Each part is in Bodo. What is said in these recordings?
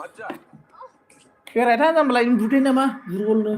बेरायथा जाम्बालाय बुथै नामा दुरबलनो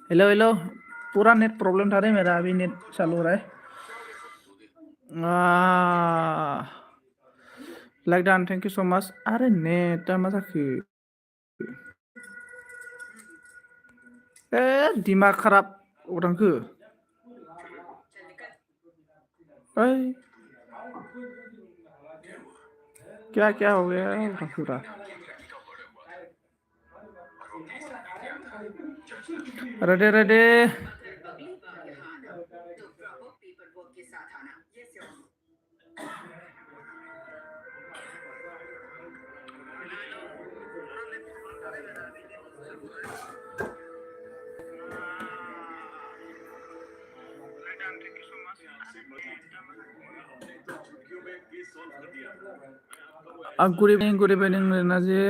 हेलो हेलो पूरा नेट प्रॉब्लम था रे मेरा अभी नेट चालू हो रहा है लाइक डान थैंक यू सो मच अरे नेट मा जाखो ए दिमाग खराब उदांखो ओए क्या हो गया पूरा ready ready good evening Reena ji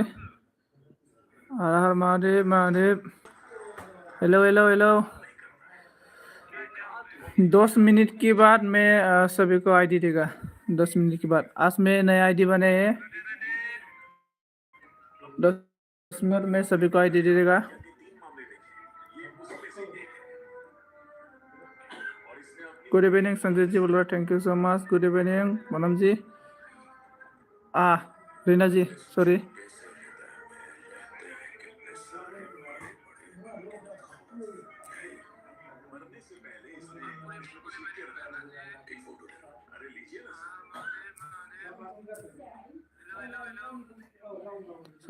हर हर Mahadev Mahadev hello hello hello 10 minute के बाद मैं सभी को आईडी देगा 10 मिनट के बाद आज मैं नया आईडी बनाए 10 मिनट में सभी को आईडी दे देगा गुड इवनिंग संजय जी बोल रहा thank you so much good evening Manam ji Reena ji sorry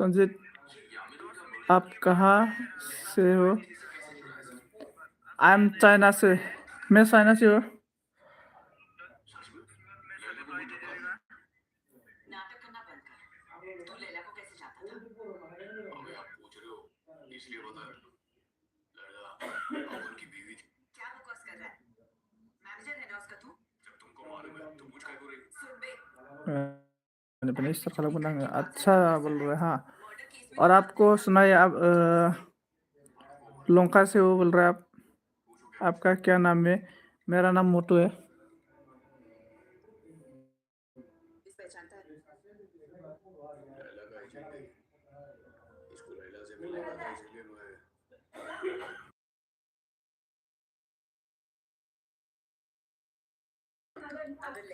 Sanjeet आप कहाँ से हो आई एम चाइना से मैं चाइना से हूँ मैंने स्टार्ट खालामगोन आङो अच्छा बोल रहा है हाँ और आपको सुनाए आप लंका से वो बोल रहा है आप आपका क्या नाम है मेरा नाम मोटू है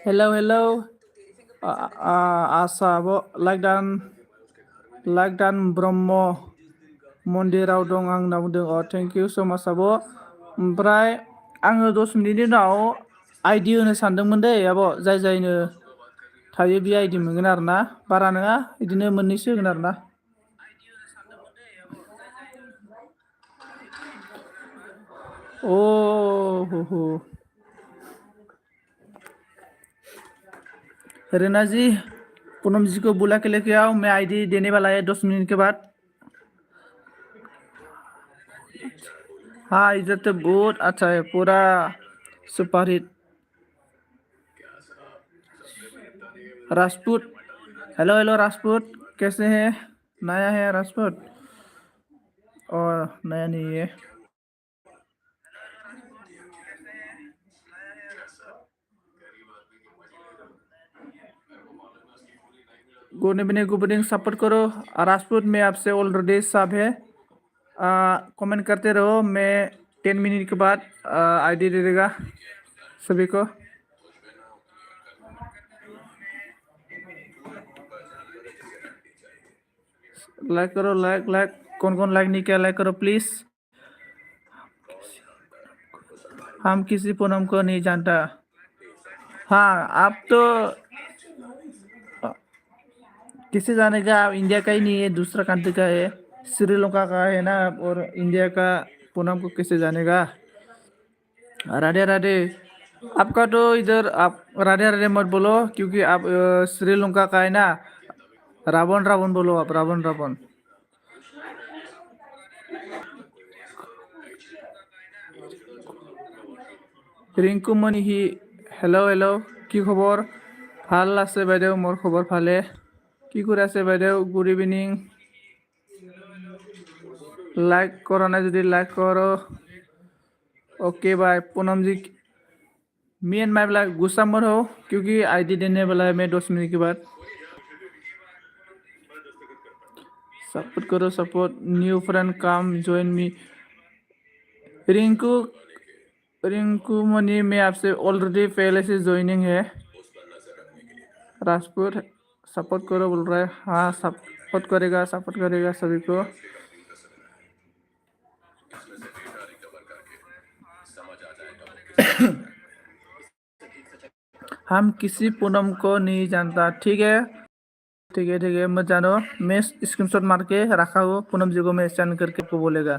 hello hello आसा लाइकदान ब्रह्म मन्दिराव दं आं होनना बुंदों थेंक इउ स माच आब' ओमफ्राय आङो 10 मिनिटनि उनाव आइडि होनो सानदोंमोन दै आब' जाय जायनो थायो बे आइडि मोनगोन आरो ना बारा नङा बिदिनो मोननैसो होगोन आरो ना ओ हो रीना जी पूनम जी को बुला के लेके आओ मैं आईडी देने वाला है 10 मिनट के बाद हाँ इधर तो बहुत अच्छा है पूरा super hit Rajput hello hello Rajput कैसे हैं नया है राजपूत और नया नहीं है गुड इवनिंग सपोर्ट करो राजपूत में आपसे ऑलरेडी सब है कमेंट करते रहो मैं 10 मिनट के बाद आईडी दे देगा सभी को लाइक करो लाइक कौन कौन लाइक नहीं किया लाइक करो प्लीज हम किसी पूनम को नहीं जानता हाँ आप तो किसे जानेगा आप इंडिया का ही नहीं है दूसरा कंट्री का है श्रीलंका का है ना और इंडिया का पूनम को कैसे जानेगा राधे राधे आपका तो इधर आप राधे राधे मत बोलो क्योंकि आप श्रीलंका का है ना रावण रावण बोलो आप रावण रावण रिंकू मणि হি হেল্ল' হেল্ল' কি খবৰ ভাল আছে বাইদেউ মোৰ খবৰ ভালে কি কৰি আছে বাইদেউ গুড ইভিনিং लाइक करो ना যদি लाइक करो okay bye Poonam ji me and my वाला गुस्सा मत हो क्योंकि आईडी देने वाला है मैं 10 मिनट के बाद सपोर्ट करो support new friend come join me Rinku Rinku Mani में आपसे ऑलरेडी पहले से ज्वाइनिंग है राजपूत सपोर्ट करो बोल रहा है हाँ सपोर्ट करेगा सभी को हम किसी पूनम को नहीं जानता ठीक है मत जानो मैं स्क्रीनशॉट मार के रखा हूँ पूनम जी को मैं स्कैन करके आपको बोलेगा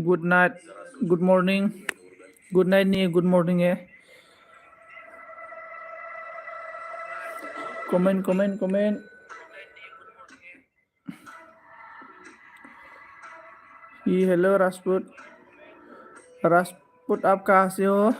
good night good morning good night नहीं गुड मॉर्निंग है कमेंट ये हेलो राजपूत आप कहाँ से हो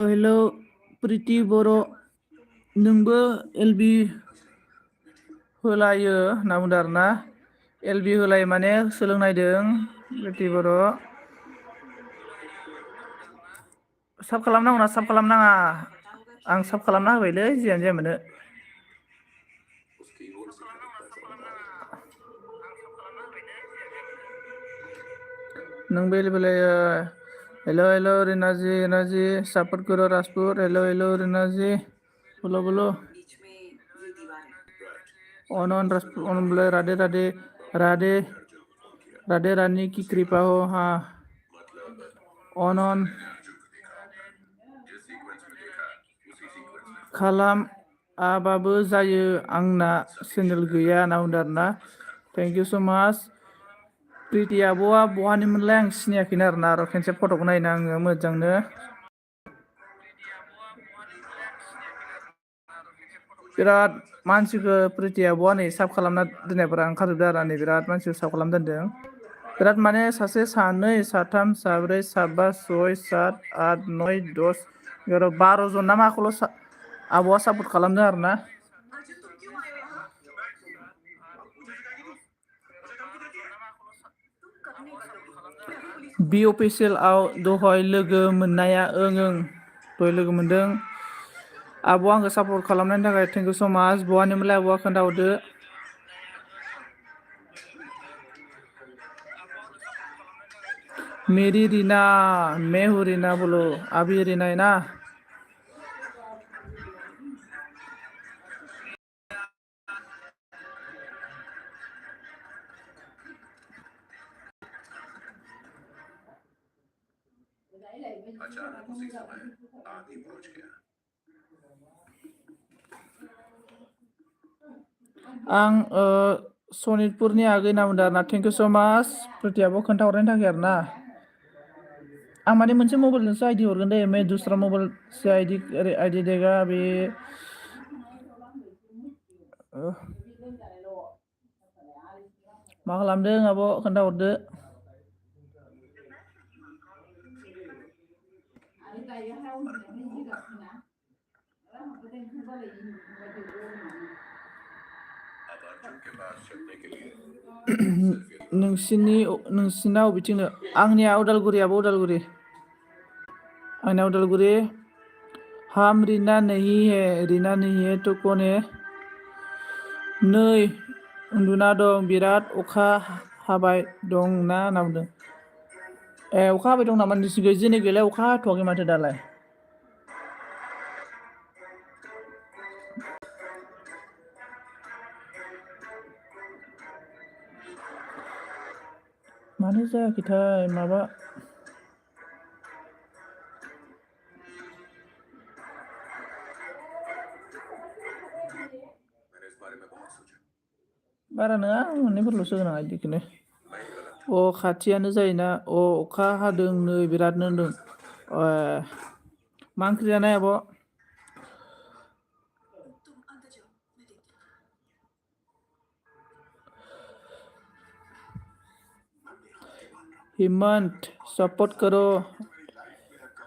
हेलो प्रीति बर' नोंबो एलबि होलायो होनना बुंदों आरोना एलबि होलायो माने सोलोंनायदों प्रीति बर' साब खालामनांगौ ना साब खालामनाङा आं साब खालामना होबायलै जियानो जाया मानो नों बेलेबेलायो हेलो रीना जी सपोर्ट करो राजपूत हेलो रीना जी बोलो बोलो ऑन बोले राधे राधे राधे राधे रानी की कृपा हो हाँ ऑन खालाम आबाबो जायो आंना चेनेल गैया होनना बुंदों आरोना थेंक इउ स' माच प्रिति आब'आ बहानिमोनलाय आं सिनायाखैनो आरोना र' खेनसे फट'खौ नायनो आङो मोजांनो बिराद मानसिखौ प्रिति आब'आ नै साब खालामना दोननायफोरा ओंखारजोबदों आरो नै बिराद मानसिखौ साब खालामना दोनदों बिराद माने सासे सानै साथाम साब्रै साबा सय सात आठ नय दस 12 जन ना माखौल' आब'आ सापर्ट खालामदों आरोना बि अफिसियेलआव दहाय लोगो मोननाया ओं दहाय लोगो मोनदों आब'आ आंखौ सापर्ट खालामनायनि थाखाय थेंक इउ स' माच बहानिमोनलाय आब'आ खोन्थाहरदो मेरी रीना मैं हूँ रीना बोलो अभी रीना है ना आं सनितपुरनि आगै होनना बुंदों आरोना थेंक इउ स' माच प्रिति आब'आ खोन्थाहरनायनि थाखाय आरोना आं माने मोनसे मबाइलजोंसो आइडि हरगोन दे मैं दूसरा मबाइल से आइडि देगा बे मा खालामदों आब' खोन्थाहरदो नोंसिना अबेथिंनो आंनिया उदालगुरि आब' उदालगुरि आंनिया उदालगुरि हम रीना नहीं है तो कौन है नै उन्दुना दं बिराद अखा हाबाय दं ना होनना बुंदों अखा हाबाय दं नामा नोंसिनिखै जोंनिखैलाय अखा हाथ'वाखै माथो दालाय मानो जायाखैथाय माबा बारा नङा मोननैफोरल'सो गोनां आइदिखौनो खाथियानो जायोना अखा हादों नै बिरादनो होनदों मा ओंख्रि जानाय आब' हेमंत सपोर्ट करो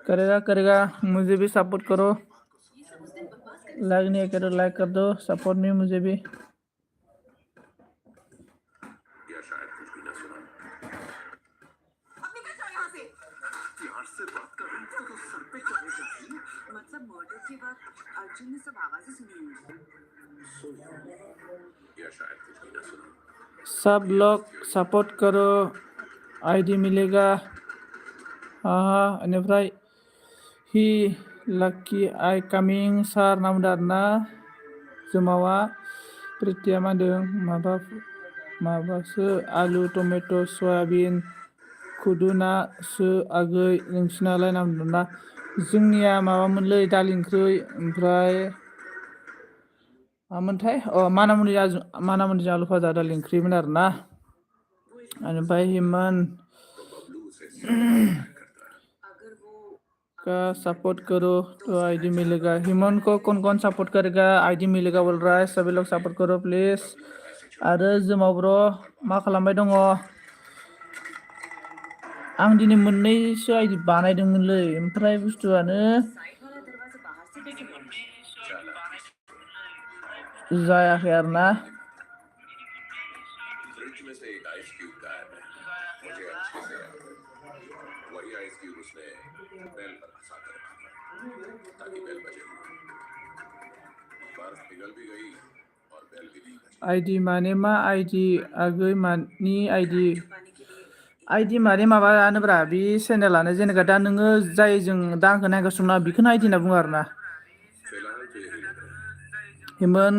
करेगा मुझे भी सपोर्ट करो लाइक नहीं करो लाइक कर दो सपोर्ट में मुझे भी सब लोग सपोर्ट करो आईडी मिलेगा हाँ इनिफ्राय ही लकी आई कमिं सार नाम आरोना जोमावा प्रितिया मा होनदों माबासो आलु टमेट' सयाबिन खुदुनासो आगै नोंसिनालाय नाम बुंदोंना जोंनिया माबामोनलै दालि ओंख्रै ओमफ्राय मामोनथाय मानामुनिजों आलु भाजा दालि ओंख्रिमोन आरोना ओमफ्राय हेमन का सपोर्ट करो तो आईडी मिलेगा हेमंत को कौन सपोर्ट करेगा आईडी मिलेगा बोल रहा है सभी लोग सपोर्ट करो प्लीज आरो जोमाव ब्र' मा खालामबाय दङ आं दिनै मोननैसो आइडि बानायदोंमोनलै ओमफ्राय बुस्थुआनो जायाखै आरोना आइडि माने मा आइडि आगै मानि आइडि माने माबानोब्रा बे चेनेलानो जेनेबा दा नोङो जायजों दा आंखौ नायगासिनो दं बेखौनो आइडि होनना बुङो आरोना हिमन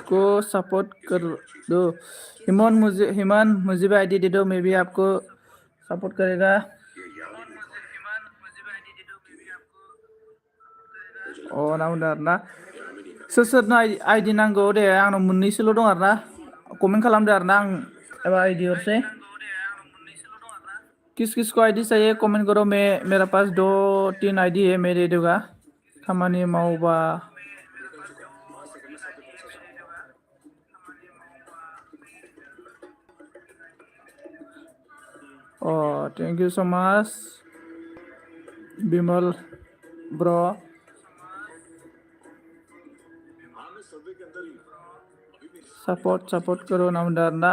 को सपोर्ट कर दो। हिमन मुझे भी आईडी दे दो, मे भी आपको सपोर्ट करेगा। अ नांगौ आरोना सोर सोरनो आईडी नांगौ दे, आंनाव मोननैसोल' दं आरोना, कमेन्ट खालामदो आरोना, आं एबा आईडी हरसै। किसको आईडी चाहिए कमेंट करो। मेरा पास 2-3 आईडी है, मैं दे दूंगा खामानि मावबा। Thank you so much Bimal bro. Support करो नामदार ना।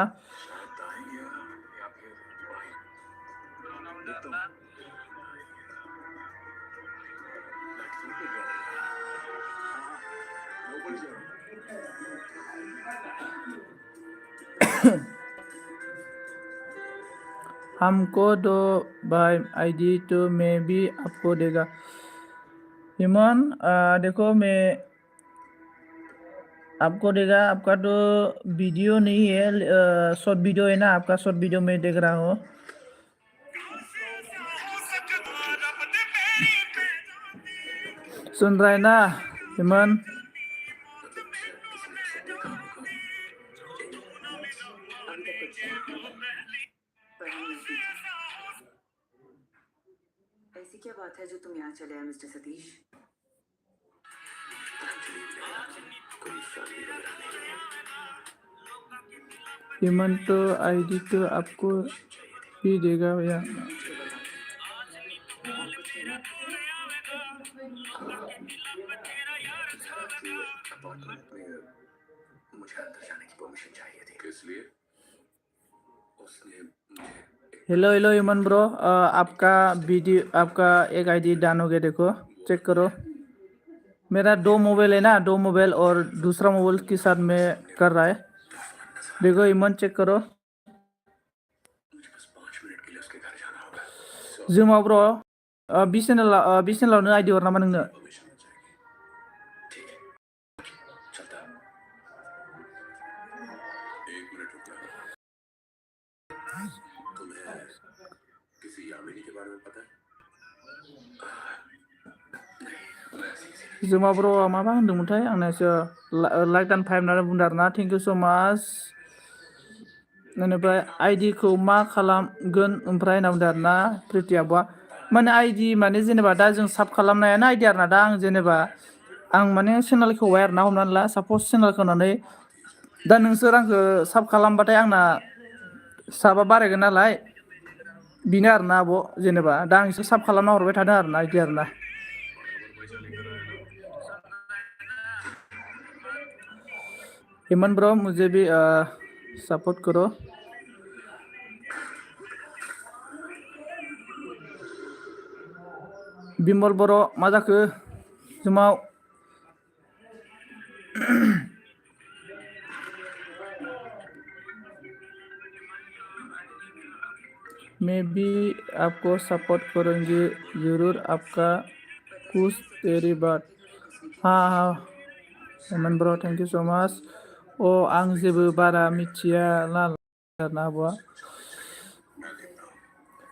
हमको दो भाई आईडी तो मैं भी आपको देगा। हिमन देखो मैं आपको देगा, आपका तो वीडियो नहीं है, शॉर्ट वीडियो है ना, आपका शॉर्ट वीडियो मैं देख रहा हूँ। सुन रहा है ना हिमन? ऐसी क्या बात है जो तुम यहाँ चले आए मिस्टर सतीश? हिमन तो आईडी तो आपको ही देगा भैया। मुझे अंदर जाने की परमिशन चाहिए थी। किस लिए? उसने हेलो हिमन ब्रो, आपका वीडियो, आपका एक आईडी डन हो गया, देखो चेक करो। मेरा 2 मोबाइल है ना, 2 मोबाइल और दूसरा मोबाइल के साथ में कर रहा है, देखो हिमन चेक करो। मुझे बस 5 मिनट के लिए उसके घर जाना होगा। जोमा ब्रो बिसनेलावनो आईडी हर नामा नोंनो? ठीक है, चलता। 1 मिनट रुकना। तुम्हें किसी यामिनी के बारे में पता है? जोमा ब्रो माबा होनदोंमोनथाय, आंना एसे लाइक दान 5 होननानै बुंदों आरोना। थेंक यू सो माच। बेनिफ्राय आईडिखौ मा खालामगोन ओमफ्राय होनना बुंदों आरोना प्रिति आब'आ। माने आईडी माने जेनेबा दा जों साब खालामनायानो आईडी आरोना, दा आं जेनेबा आं माने चेनेल खेवबाय आरोना, हमनानै ला सापस चेनेल खेवनानै दा नोंसोर आंखौ साब खालामबाथाय आंना साबा बारायगोन नालाय, बेनो आरोना आब', जेनेबा दा आं एसे साब खालामना हरबाय थादों आरोना, बिदि आरोना। हिमन ब्रो मुझे भी सपोर्ट करो। बिमल बर' मा जाखो जुमाव? मैं भी आपको सपोर्ट करूँगी ज़रूर, आपका कुछ तेरी बात। हाँ Heman bro thank you so much. आं जेबो बारा मिथिया ना आब'आ।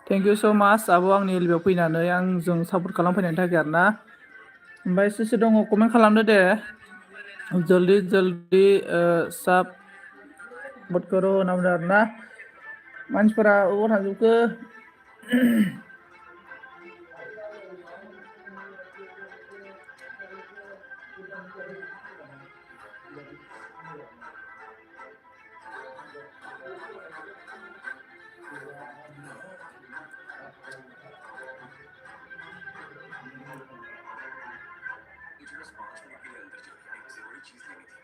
थैंक यू सो मच आब' आंनि एलबियाव फैनानै आंजों सापर्ट खालामफैनायनि थाखाय आरोना। ओमफ्राय सोर सोर दङ कमेन्ट खालामदो दे, जल्दि सापर्ट करो होनना बुंदों आरोना। मानसिफोरा अबाव थांजोबखो? मुझे बस 5 मिनट के लिए अंदर जाना है, एक जरूरी चीज लेनी थी।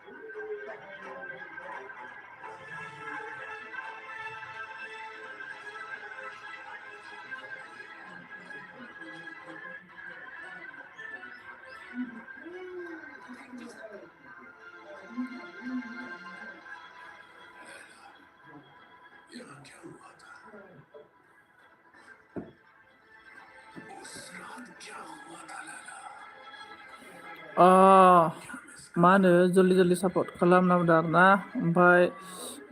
यहाँ क्या हुआ था? उस रात क्या हुआ था लैला? मा होनो जल्दि जल्दि सापर्ट खालामनांगौ आरोना ओमफ्राय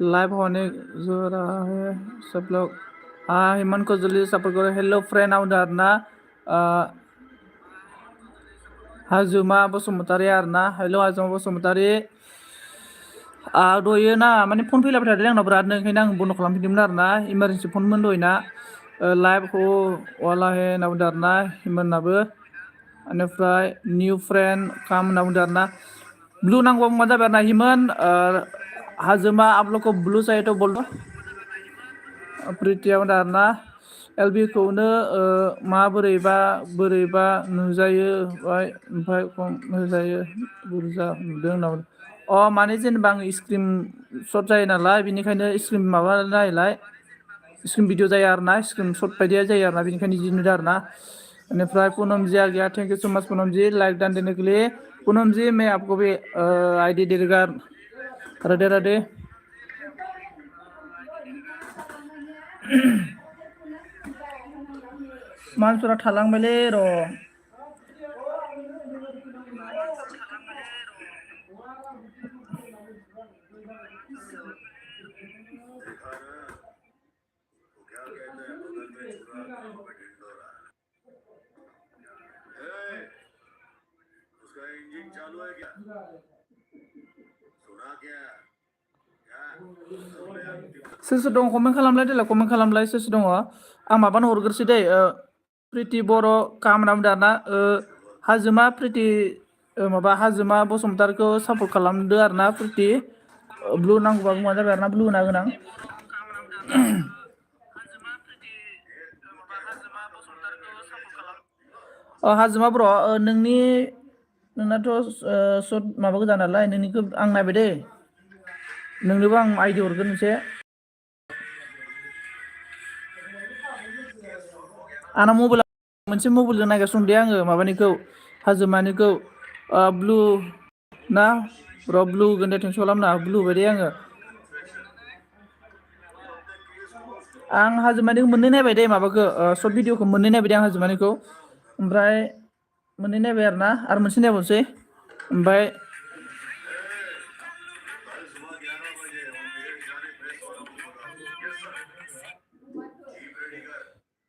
लाइव होने जरा है सब लोग हिमन को जल्दी सपोर्ट करो हेलो फ्रेंड आउट आरोना हाजुमा बसुमतारी आरोना हेलो हाजुमा बसुमतारी दहायो ना माने फन फैलाबाय थादों आंनाव बिरादनो ओंखायनो आं बन्द' खालामफिनदोंमोन आरोना इमारजेन्सि फनमोन दहायना लाइभखौ वाला हे होनना बुंदों आरोना हिमोननाबो बेनिफ्राय निउ फ्रेन्ड काम होनना बुंदों आरोना ब्लू नांगौ मा जाबाय आरोना हिमोन हाजुमा आप लोग को ब्लू चाहिए तो बोल दो प्रितिया बुंदों आरोना एलबि खौनो बोरैबा नुजायो ओमफ्राय खम नुजायो बुरजा नुदों होनना बुंदों माने जेनेबा आं स्क्रिन सर्ट जायो नालाय बेनिखायनो स्क्रिन माबा नायलाय स्क्रिन भिडिअ जाया आरोना स्क्रिन सर्ट बायदिया जायो आरोना बेनिखायनो बिदि नुदों आरोना बेनिफ्राय पूनम जी आ गया thank you so much Poonam ji like डान देने के लिए पूनम जी मैं आपको भी आईडी देगा राधे राधे मानसिफोरा थालांबायलै र' उसका इंजन चालू है क्या सुना क्या सोर सोर दं कमेन्ट खालामलाय देलाय कमेन्ट खालामलाय सोर सोर दङ आं माबानो हरग्रोसै दै प्रिति बर' काम होनना बुंदों आरोना हाजुमा प्रिति माबा हाजुमा बसुमतारिखौ सापर्ट खालामदो आरोना प्रिति ब्लु नांगौबा बुंबानो जाबाय आरोना ब्लु होना गोनां हाजुमा ब्र' नोंनाथ' सर्ट माबा गोजा नालाय नोंनिखौ आं नायबाय दै नोंनोबो आं आइडि हरगोन मोनसे आंना मबाइला मोनसे मबाइलजों नायगासिनो दे आङो माबानिखौ हाजुमानिखौ ब्लु ना र' ब्लु होगोन दे टेनसन खालामना ब्लु होबाय दे आं हाजुमानिखौ मोननै नायबाय दे माबाखौ सर्ट भिडिअखौ मोननै नायबाय दे आं हाजुमानिखौ ओमफ्राय मोननै नायबाय आरोना आरो मोनसे नायबावनोसै ओमफ्राय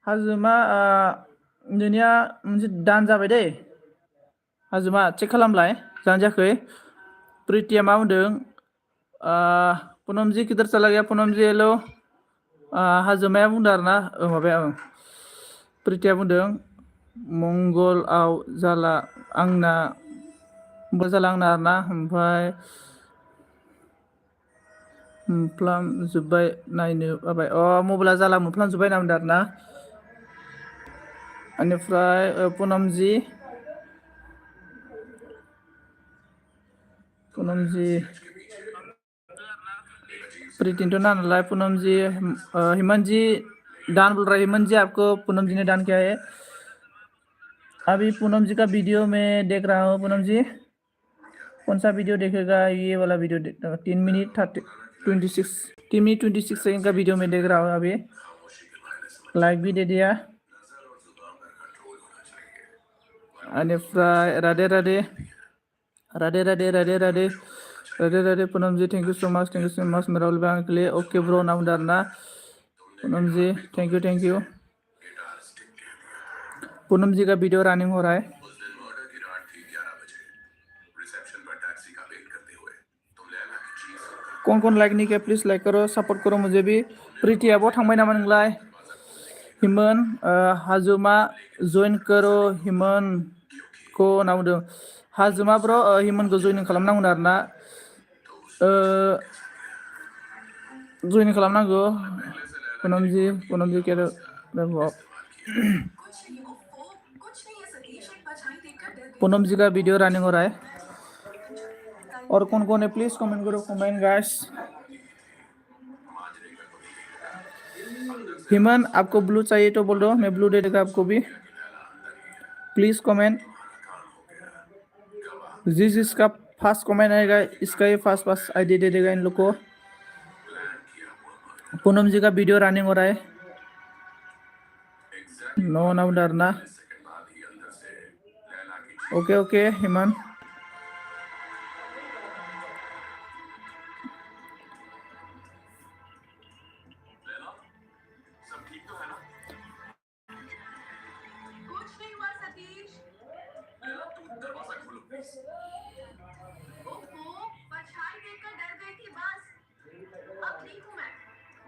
हाजुमा नोंनिया मोनसे दान जाबाय दै हाजुमा चेक खालामलाय जानो जायाखै प्रितिया मा बुंदों पुनमजि किधर चला गया पुनमजि हेलो हाजुमाया बुंदों आरोना माबाया प्रितिया बुंदों मंगलआव जाला आंना आरोना ओमफ्राय मोफ्लामजोब्बाय नायनो बाबाय मबाइला जाला मोफ्लामजोब्बाय होनना बुंदों आरोना बेनिफ्राय पुनमजि प्रीतिन तो ना नालाय पूनमजी हिमनजी दान बोल रहा है हिमनजी आपको पूनमजी ने दान किया है अभी पूनम जी का वीडियो में देख रहा हूँ पूनम जी कौन सा वीडियो देखेगा ये वाला वीडियो 3 मिनट 26 सेकंड का वीडियो में देख रहा हूँ अभी लाइक भी दे दिया अनिफ्राय Radhe Radhe Radhe Radhe Radhe Radhe Radhe Radhe Poonam ji thank you so much मेरा उलबान के लिए ओके ब्रो नाम डालना पूनम जी थैंक यू पूनम जी का वीडियो रनिंग हो रहा है कौन कौन लाइक नहीं किया प्लीज लाइक करो सपोर्ट करो मुझे भी प्रीतिया बहुत थांबाय नामा नोंलाय हिमन हाजुमा जइन करो हिमन को होनना बुंदों हाजुमा ब्र' हिमनखौ जइन खालामनांगौ आरोना जइन खालामनांगौ पूनमजी के पूनम जी का वीडियो रनिंग हो रहा है और कौन कौन है प्लीज कमेंट करो कमेंट गाइस हिमन आपको ब्लू चाहिए तो बोल दो मैं ब्लू दे देगा आपको भी प्लीज कमेंट जिसका फर्स्ट कमेंट आएगा इसका ही फर्स्ट आईडी दे देगा इन लोग को पूनम जी का वीडियो रनिंग हो रहा है नो ना डरना ओके हिमन परछाई देखकर डर गई थी बस। अब ठीक हूँ मैं।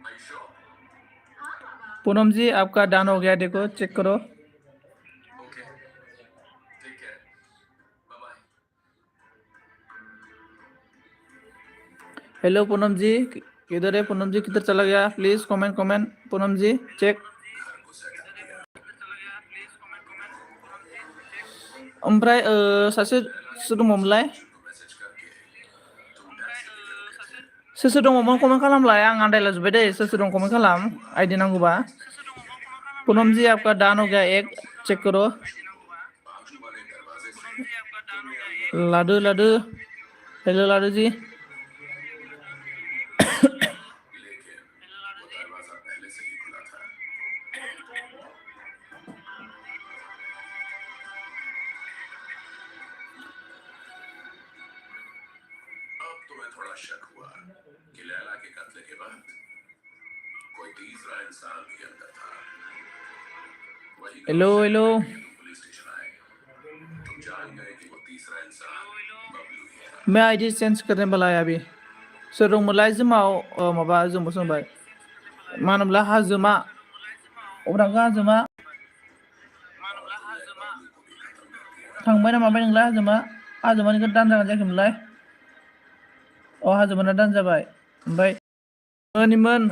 आयशा, हाँ बाबा। पूनम जी आपका डन हो गया, देखो चेक करो। ओके, ठीक है, बाय बाय। हेलो पूनम जी, किधर है पूनम जी, किधर चला गया? Please comment comment Poonam ji, check. घर को सेटअप किया। ओमफ्राय सासे सोर दङमोनलाय? अर्जुन को मैसेज करके तुम टैक्सी के लिए रुके थे। सोर सोर दङमोन कमेंट खालामलाय, आं आन्दायलाजोब्बाय दे, सोर सोर दं कमेंट खालाम, आइडि नांगौबा। पूनम जी आपका डन हो गया एक, चेक करो। बाजू वाले दरवाजे से तुमने अंदर लाडू लाडू, हेलो लाडू जी। लेकिन वो दरवाजा पहले से ही खुला था। अब तुम्हें थोड़ा शक हुआ कि लैला के कत्ल के बाद कोई तीसरा इंसान भी अंदर था। वही हेलो हेलो, तुम पुलिस स्टेशन आए, तुम जान गए कि वो तीसरा इंसान बबलू ही था। मैं आइडि चेन्ज करने वाला है अभी। सोर दंमोनलाय जोमाव माबा जोंबो सोंबाय मा होनोमोनलाय हाजोमा, अब्रांगा हाजोमा थांबाय ना माबाय नोंलाय हाजोमा? हाजोमानिखौ दान जागोन जायाखैमोनलाय? अ हाजोमाना दान जाबाय। ओमफ्राय निमन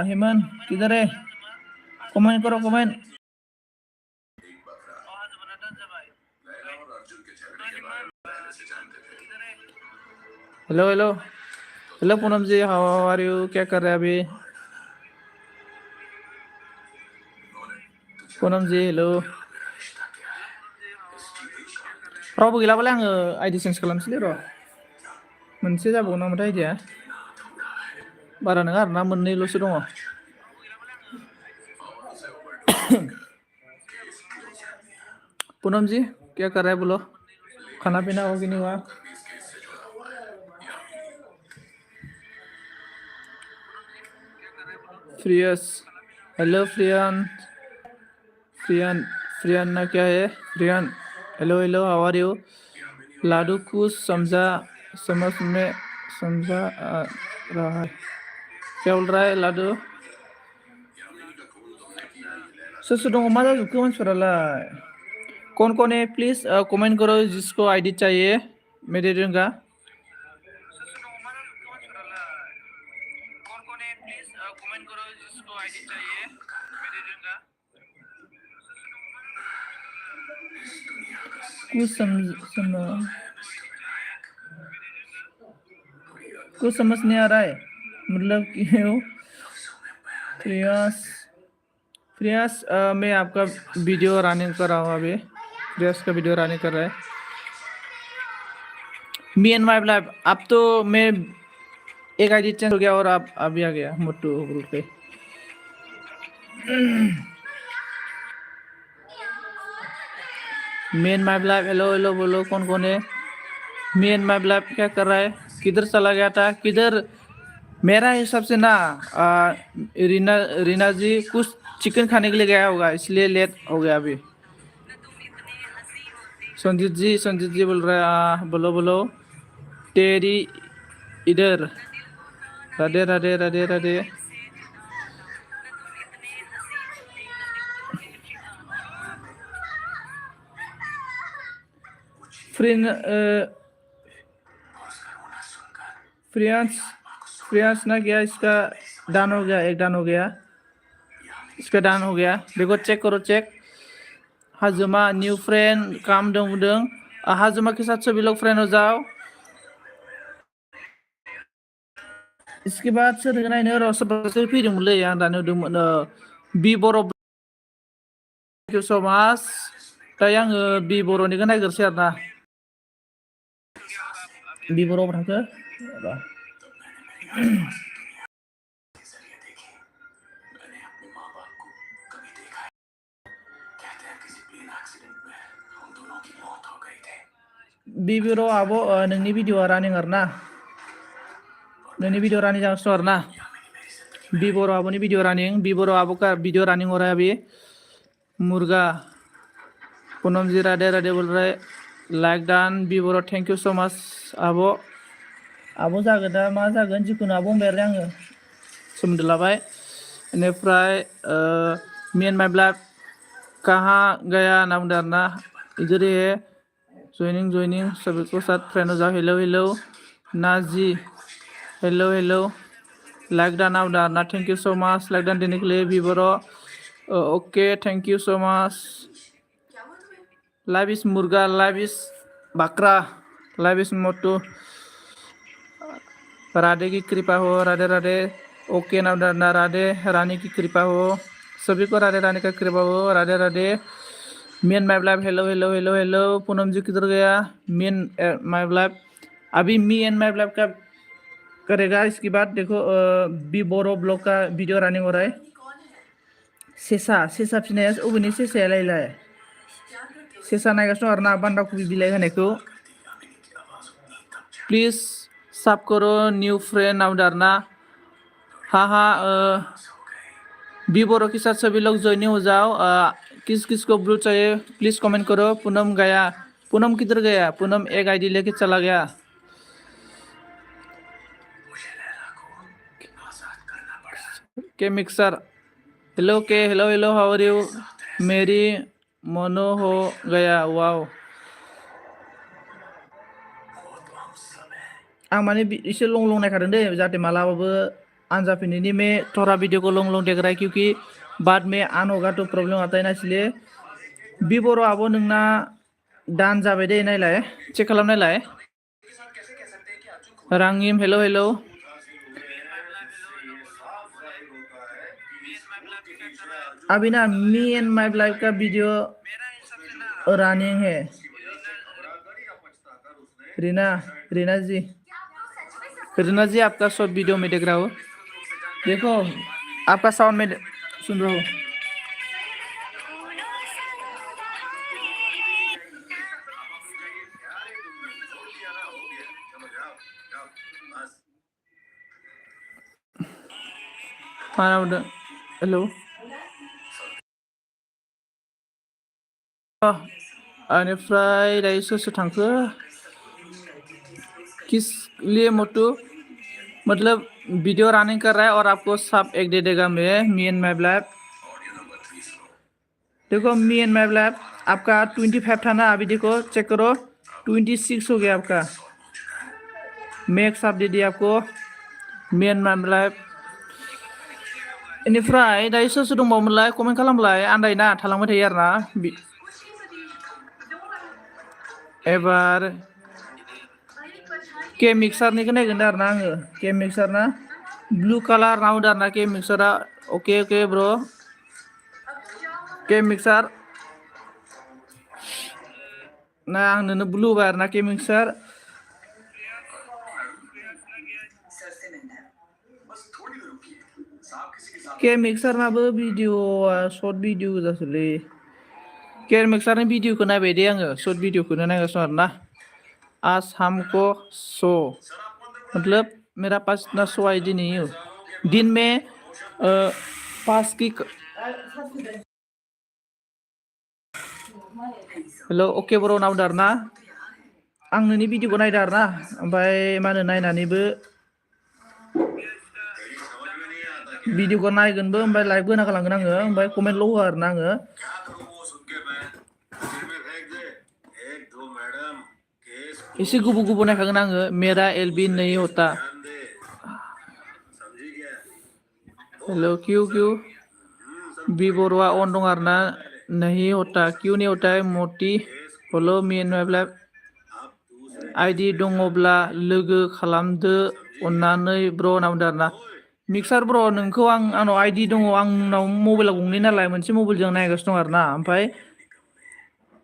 हेमन किधर है? कमेंट करो कमेंट। एक बकरा लैला और अर्जुन के झगड़े के बारे में पहले से जानते थे। Hello hello hello Poonam ji, how are you, क्या कर रहे हैं अभी? उन्होंने तुझे पूनम जी हेलो। मेरा रिश्ता क्या है इसकी भी जानकारी। रावबो गैलाबालाय आङो आइडि चेन्ज खालामसैलै र'। मोनसे जाबावगोन नामाथाय आइडिया? बारा नङा आरोना, मोननैल'सो दङ। और उसे ओवरडोज देकर केस क्लोज कर दिया। पूनम जी क्या कर रहे हैं बोलो, खाना पीना हो कि नहीं हुआ? भी इस केस से जुड़ा हुआ है यामिनी। फ्रियस, हेलो फ्रियन, फ्रियन फ्रियन ना क्या है फ्रियन? Hello hello how are you? लाडू कुछ समझ में समझा आ रहा है, क्या बोल रहा है लाडू? यामिनी का खून तुमने किया ये लैला सोर सोर दङ, मा जाजोबखो मानसिफोरालाय? कौन है प्लीज कमेंट करो जिसको आईडी चाहिए मेरे रंगा। कुछ समझ नहीं आ रहा है, मतलब क्यों? प्रयास प्रयास मैं आपका वीडियो रनिंग कर रहा हूँ अभी, प्रयास का वीडियो रनिंग कर रहा है। मी एंड माई लाइफ, अब तो मैं एक आईडी चेंज हो गया और आप अभी आ गया मोटू बोल के। Me and my life, hello hello बोलो कौन है? मी एंड माई लाइफ क्या कर रहा है? किधर चला गया था किधर? मेरा हिसाब से ना रीना रीना जी कुछ चिकन खाने के लिए गया होगा, इसलिए लेट हो गया अभी। संजीत जी बोल रहा है बोलो बोलो। तेरी इधर, राधे राधे राधे राधे। फ्रेंड फ्रियांस फ्रियांस ना गया, इसका डन हो गया, एक डन हो गया, इसका डन हो गया, देखो चेक करो चेक। हाजुमा न्यू फ्रेंड काम दंदों, हाजुमा के साथ सभी लोग फ्रेंड हो जाओ। इसके बाद सोर नायनो र' सोरबा फैदोंमोनलै, आं दानो नुदोंमोन बि बर' थेंक इउ स' माच। दायो आङो बि बर'निखौ नायग्रोसै आरोना। बि बर'आव थांखो र'। जरिए देखी मैंने अपने माँ बाप को कभी देखा है। कहते हैं किसी प्लेन एक्सीडेंट में उन दोनों की मौत हो गई थी। बि बर'आव आब' नोंनि भिडिअ'आ रानिं आरोना, नोंनि भिडिअ रानिं जागासिनो आरोना। बि बर' आब'नि भिडिअ रानिं, बि बर' आब' का वीडियो रनिंग हो रहा है अभी। मुर्गा पूनम जी राधे राधे बोल रहे, लाइक दान बिबर' थेंक इउ स' माच आब' जागोन दा मा जागोन जिखुनु आब' होनबाय आरो आङो सोमोन्दो लाबाय बेनिफ्राय मी एंड माय ब्लड कहाँ गया नाम बुंदों आरो ना इधर ही है ज्वाइनिंग सभी को साथ फ्रेंड हो जाओ hello hello Nazi hello hello like दान नाम बुंदों आरो ना थेंक इउ स' माच लाइक दान देने के लिए बिबर' ओके थेंक इउ स' माच लाइव इज मुर्गा लाइव इज बकरा लाइव इज मोटू राधे की कृपा हो राधे राधे ओके नाम ना राधे रानी की कृपा हो सभी को राधे रानी का कृपा हो Radhe Radhe me and my blood hello hello hello hello Poonam ji किधर गया मी एंड माय ब्लड अभी मी एंड माय ब्लड का करेगा इसके बाद देखो बी बोरो ब्लॉग का वीडियो रनिंग हो रहा है सेसा फिनाया अबेनि सेसायालाय सेसा नायगासिनो आरो ना बान्दा कबि बिलाइ होनायखौ प्लीज सब करो न्यू फ्रेंड नाम डारना हाँ बीबोरो के साथ सभी लोग ज्वाइनिंग हो जाओ किस किस को ब्लू चाहिए प्लीज कमेंट करो पूनम गया पूनम किधर गया पूनम एक आईडी लेके चला गया के mixer hello hello hello how are you मेरी मोनो हो गया वाओ आं माने एसे लं नायखादों दे जाहाथे मालाबाबो आनजाफिनैनि में थोड़ा वीडियो को लं देख रहा है क्योंकि बाद में आन होगा तो प्रॉब्लम आता है ना इसलिए बिबर' आब' नोंना दान जाबाय दे नायलाय चेक खालामनायलाय रांगिम हेलो हेलो अभी ना मी and my blood Ka video running है रीना जी आपका शॉर्ट वीडियो में देख रहा हो देखो आपका साउंड में सुन रहा हूँ हेलो बेनिफ्राय दायो सोर सोर थांखो किस लिए मोटू मतलब वीडियो रनिंग कर रहा है और आपको सब एक दे देगा मैं मी एंड माय ब्लड देखो मी एंड माय ब्लड आपका 25 था ना अभी देखो चेक करो 26 हो गया आपका मैं एक साथ दे दिया आपको मी एंड माय ब्लड बेनिफ्राय दायो सोर सोर दंबावोमोनलाय कमेन्ट खालामलाय आन्दायना थालांबाय थायो आरो ना एबार के मिक्सारनिखौ नायगोन आरो ना आङो के मिक्सार ना ब्लू कालार नाव आरो ना के मिक्सारा ओके ब्रो के मिक्सार ना आं नोंनो ब्लू बाय आरो ना के मिक्सार के मिक्सार नाबो भिडिअआ शर्ट भिडिअ जासोलै के मिक्सारनि भिडिअखौ नायबाय दे आङो शर्ट भिडिअखौनो नायगासिनो आरो ना आज हमको शो मतलब मेरा पास इतना शो आई डी नहीं है दिन में 5 की हेलो ओके ब्रो नाव दार ना आं नोंनि भिडिअखौ नायदों आरो ना ओमफ्राय मा होनो नायनानैबो भिडिअखौ नायगोनबो ओमफ्राय लाइभबो होना गालांगोन आङो ओमफ्राय कमेन्टल' होआ आरो ना आङो एसे गुबुन नायखागोन आङो मेरा एलबी नहीं होता हेलो क्यों बिबर'आ अन दं आरो ना नहीं होता क्यों नहीं होता है मोटी hello me and my blood ID दङब्ला लोगो खालामदो अन्नानै ब्र' नाम बुंदों आरो ना मिक्सार ब्र' नोंखौ आंनाव आईडी दङ आंनाव मबाइला गंनै नालाय मोनसे मबाइलजों नायगासिनो दं आरो ना ओमफ्राय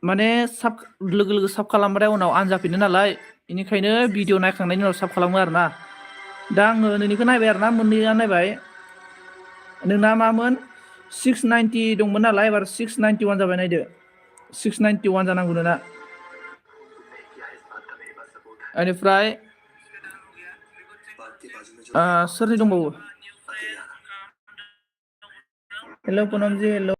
माने साब लोगो साब खालामबाथाय उनाव आनजाफिनो नालाय बेनिखायनो भिडिअ नायखांनायनि उनाव साब खालामो आरो ना दा आङो नोंनिखौ नायबाय आरो ना मोननैया नायबाय नोंना मामोन 690 दंमोन नालाय एबार 691 जाबाय नायदो 691 जानांगौ नोंना बेनिफ्राय सोरनि दंबावो हेलो पूनम जी हेलो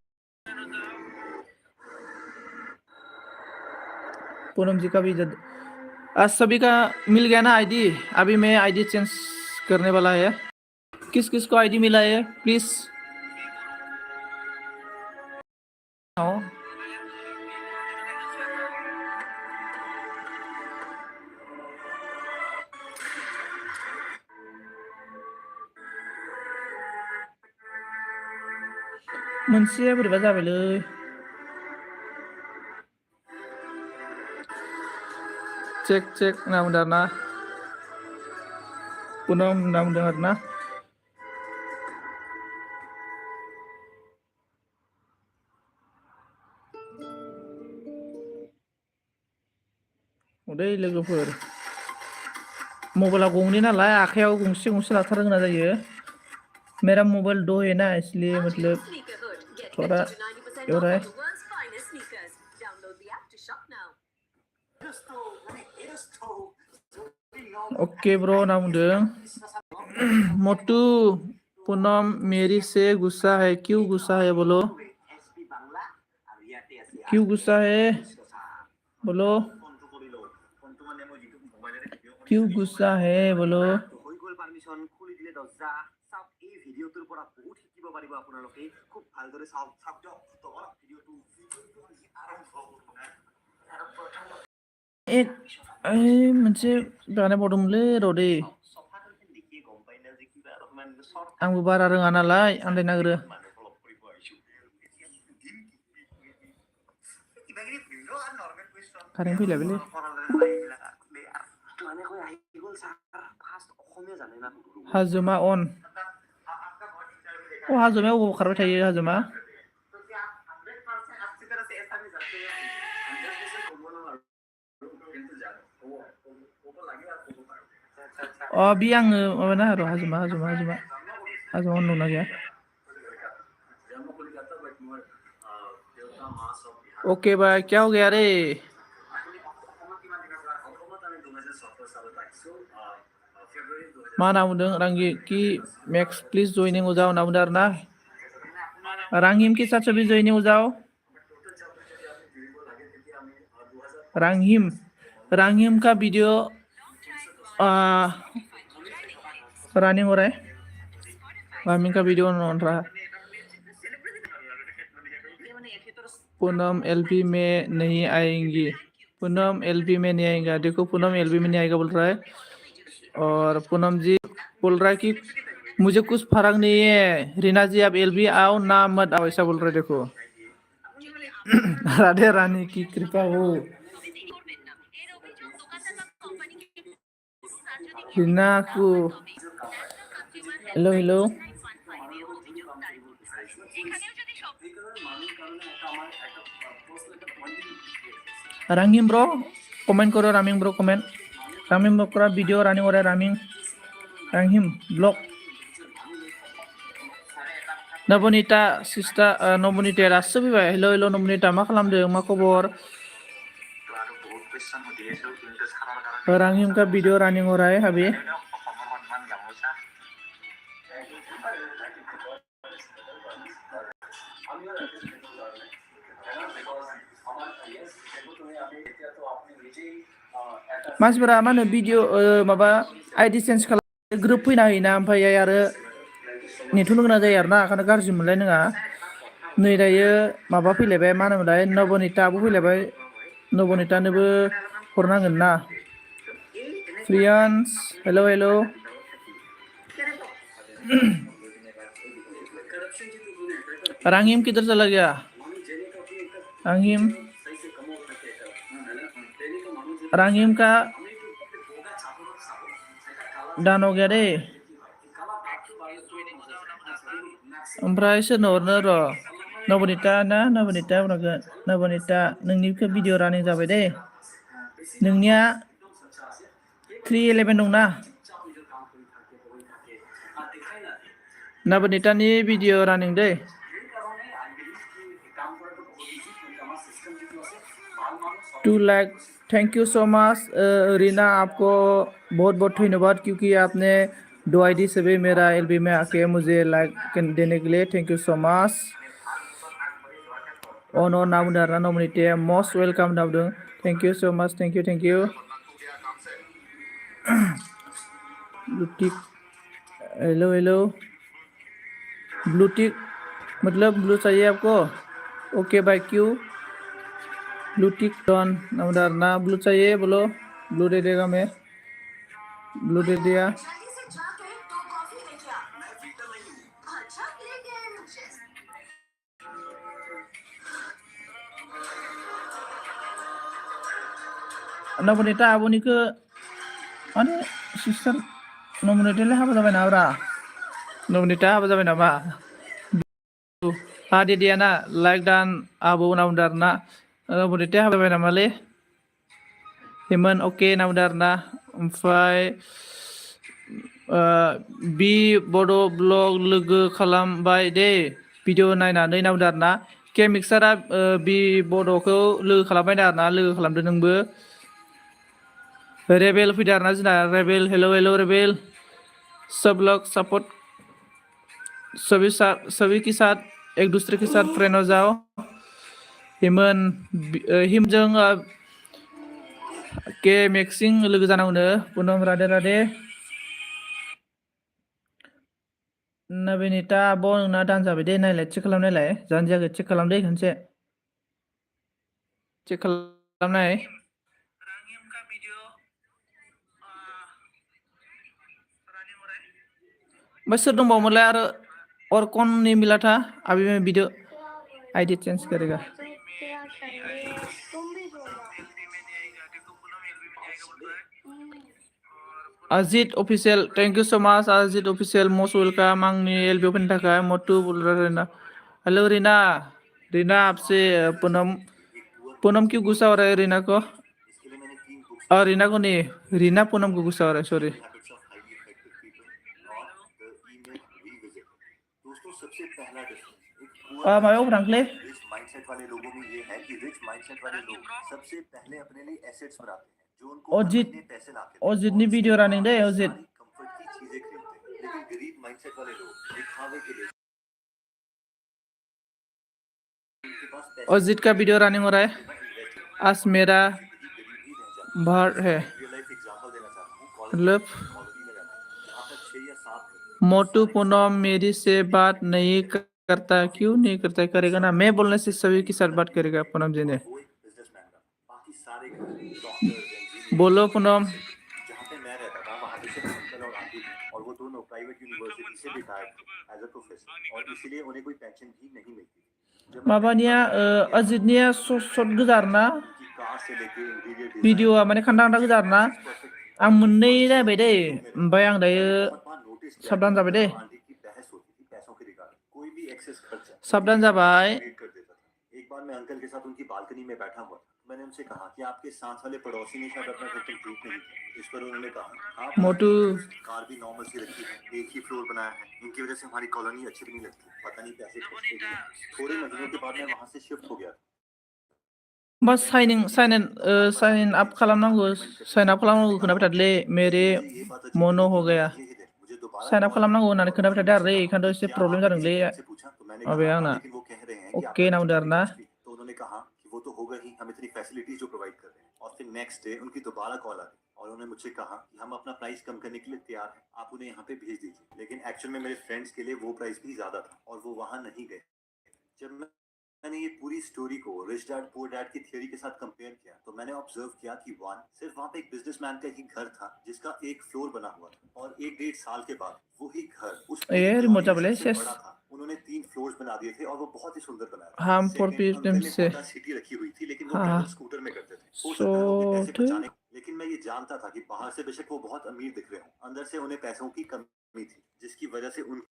पूनम जी का भी आज सभी का मिल गया ना आईडी। अभी मैं आईडी चेंज करने वाला है। किस किस को आईडी मिला है प्लीज आओ। मोनसे बोरैबा जाबायलै चेक चेक होनना बुंदों आरोना पूनम होनना बुंदों आरोना उदै लोगोफोर मबाइला गंनै नालाय आखायाव गंसे गंसे लाथारनो गोनां जायो। मेरा मोबाइल दो है ना इसलिए मतलब थोड़ा हो रहा है। ओके ब्रो ना बुंदों मोटू पूनम मेरी से गुस्सा है क्यों गुस्सा है बोलो क्यों गुस्सा है बोलो क्यों गुस्सा है बोलो मोनसे बानायबावदोंमोनलै र' दै आंबो बारा रोङा नालाय आन्दायनो नागिरो। कारेन्ट फैलायबायलै हाजोमा अन अ हाजोमाया अबाव खारबाय थायो हाजोमा अ बि आङो माबाना र' हाजोमा हाजोमा हाजोमा हाजोमा अन दंना गैया ओके भाई क्या हो गया रे मा होनना बुंदों रांगि कि मैक्स प्लीज जॉइनिंग हो जाओ होनना बुंदों आरो ना रांगिम के साथ सभी जॉइनिंग हो जाओ रांगिम रांगिम का वीडियो रनिंग हो रहा है रांगिम का वीडियो ऑन रहा है पूनम एलपी में नहीं आएंगी पूनम एलपी में नहीं आएगा देखो पूनम एलपी में नहीं आएगा बोल रहा है और पूनम जी बोल रहा है कि मुझे कुछ फर्क नहीं है रीना जी आप एलबी आओ ना मत आओ ऐसा बोल रहे देखो राधे रानी की कृपा हो रीना को हेलो हेलो रामिंग ब्रो कमेंट करो रामिंग ब्रो कमेंट रामिंग ब्रो का वीडियो रनिंग हो रहा है रामिंग रामिंग ब्लॉग नवनीता सिस्टर नवनीता दासो फैबाय हेलो हेलो नवनीता मा खालामदों मा खबर रामिंग का वीडियो रनिंग हो रहा है अभी मानसिफोरा मा होनो भिडिअ माबा आइडि चेन्ज खालाम ग्रुप फैना होयोना ओमफ्राय आरो नेथ'नो गोनां जायो आरोना ओंखायनो गाज्रि मोनलाय नङा नै दायो माबा फैलायबाय मा होनोमोनलाय नबनिताबो फैलायबाय नबनितानोबो हरनांगोन ना फ्रियान्स हेलो हेलो रांगिम किधर चला गया रांगिम रांगिम का दान हो गया रे ओमफ्राय सोरनो हरनो र' नबनिता ना नबनिता बुंनांगोन नबनिता नोंनिखौ भिडिअ रानिं जाबाय दे नोंनिया 311 दंना नबनितानि भिडिअ रानिं दे टू like thank you so much Reena आपको बहुत बहुत धन्यवाद क्योंकि आपने 2 आईडी से भी मेरा एलबी में आके मुझे लाइक देने के लिए thank you so much Oh no, now the nominate most welcome now. Thank you so much. Thank you. Blue tick. Hello. Blue tick मतलब ब्लू चाहिए आपको? ओके बाय क्यू ब्लू टिक डन नमदार ना ब्लू चाहिए बोलो, ब्लू दे देगा मैं, ब्लू दे दिया। नबनिता आबनिखौ माने सिस्टार नबनितालाय हाबा जाबाय नाब्रा? नबनिता हाबा जाबाय नामा? दे दिया ना लाइक दान आबो नामदार ना नबनिता हाबा जाबाय नामालै? हेमन ओके नामदार ना ओमफ्राय बि बड' ब्लग लोगो खालामबाय दे भिडिअ नायनानै नामदार ना के मिक्सारा बि बड'खौ लोगो खालामबाय आरोना, लोगो खालामदो नोंबो। रेबेल फैदो आरोना जोंना रेबेल, हेलो रेबेल, सब लोग सपोर्ट सभी के साथ एक दूसरे के साथ फ्रेंड हो जाओ। हिमन हिमजों के मिक्सिं लोगो जानांगौनो पुनम राधे नबेनिता आब' नोंना दानजाबाय दे, नायलाय चेक खालामनायलाय जानजियाखौ चेक खालामदे खनसे चेक खालामनाय। ओमफ्राय सोर दंबावोमोनलाय आरो और कौन नहीं मिला था अभी मैं वीडियो आईडी चेंज करेगा। Ajit official thank you so much Ajit official most welcome आंनि एलबीआव फैनो थाखाय मोटू बुलराना। हेलो रीना आपसे पूनम क्यों गुस्सा हो रहा है रीना को? रीना को नहीं, रीना पूनम को गुस्सा हो रहा है, सॉरी। सबसे पहला मायाव फ्रांकले रिच माइंडसेट वाले लोगों में ये है कि रिच माइंडसेट वाले लोग सबसे पहले अपने लिए एसेट्स बनाते हैं जो उनको हर अजित महीने पैसे लाते हैं अजितनि भिडिअ रानिं दे अजित। सारी कंफर्ट की चीजें खरीदते हैं। लेकिन गरीब माइंडसेट वाले लोग दिखावे के लिए उनके पास पैसे अजित का वीडियो रनिंग हो रहा है। आज मेरा बार है रियल लाइफ एग्जांपल देना चाहता हूं। मतलब कॉलोनी में रहता हूं जहां पर 6 या 7 मोटू पूनम मेरी से बात नहीं करता, क्यों नहीं करता? करेगा ना, मैं बोलने से सभी के साथ बात करेगा पूनम जी ने। वो एक बिजनेसमैन था। बाकी सारे डॉक्टर्स इंजीनियर बोलो पूनम। जहाँ पे मैं रहता था वहाँ पे सिर्फ अंकल और आंटी थे और वो दोनों प्राइवेट यूनिवर्सिटी से retired the as a professor और इसीलिए उन्हें कोई पेंशन भी नहीं मिलती। माबानिया अजितनिया शॉर्ट गोजा आरोना कार से लेके इंटीरियर भिडिअआ माने खान्दा गोजा आरोना। आं मोननै नायबाय दै ओमफ्राय आं दायो नोटिस किया साबधान जाबाय दे, आंटी की बहस होती थी पैसों के रिगार्डिंग। कोई भी एक्सेस खर्चा साबधान जाबाय। कर देता था। एक बार मैं अंकल के साथ उनकी बालकनी में बैठा हुआ था। मैंने उनसे कहा कि आपके साथ वाले पड़ोसी ने शायद अपना घर ठीक नहीं किया। इस पर उन्होंने कहा हाँ मोटू कार भी नॉर्मल सी रखी है, एक ही फ्लोर बनाया है, इनकी वजह से हमारी कॉलोनी अच्छी भी नहीं लगती, पता नहीं पैसे खर्चते भी नहीं। थोड़े महीनों के बाद मैं वहां से शिफ्ट हो गया। बस साइन अप खालामनांगौ, साइन अप खालामनांगौ खोनाबाय थादोलै मेरे मनो हो गया। साइन अप खालामनांगौ होननानै खोनाबाय थादों आरो एखायनोथ' एसे प्रब्लेम जादोंलै माबाया आंना। ओके नामदो आरो ना। तो उन्होंने कहा कि वो तो होगा ही, हम इतनी फैसिलिटीज जो प्रोवाइड कर रहे हैं। और फिर नेक्स्ट डे उनकी दोबारा कॉल आ गई और उन्होंने मुझसे कहा कि हम अपना प्राइस कम करने के लिए तैयार हैं, आप उन्हें यहाँ पे भेज दीजिए। लेकिन एक्चुअल में मेरे फ्रेंड्स के लिए वो प्राइस भी ज्यादा था और वो वहां नहीं गए। जब मैंने ये पूरी स्टोरी को रिच डैड पुअर डैड की थ्योरी के साथ कंपेयर किया तो मैंने ऑब्जर्व किया कि वन सिर्फ वहां पे एक बिजनेसमैन का ही घर था जिसका एक फ्लोर बना हुआ था और 1-1.5 साल के बाद वही घर उस पूरी कॉलोनी में सबसे बड़ा था। उन्होंने 3 फ्लोर्स बना दिए थे और वो बहुत ही सुंदर बनाया था। हम फॉर सेकंड, अंकल ने से होंडा सिटी रखी हुई थी लेकिन वो हाँ पैदल स्कूटर में करते थे। हो सकता है वो अपने पैसे तो बचाने, लेकिन मैं ये जानता था कि बाहर से बेशक वो बहुत अमीर दिख रहे हो, अंदर से उन्हें पैसों की कमी थी जिसकी वजह से उन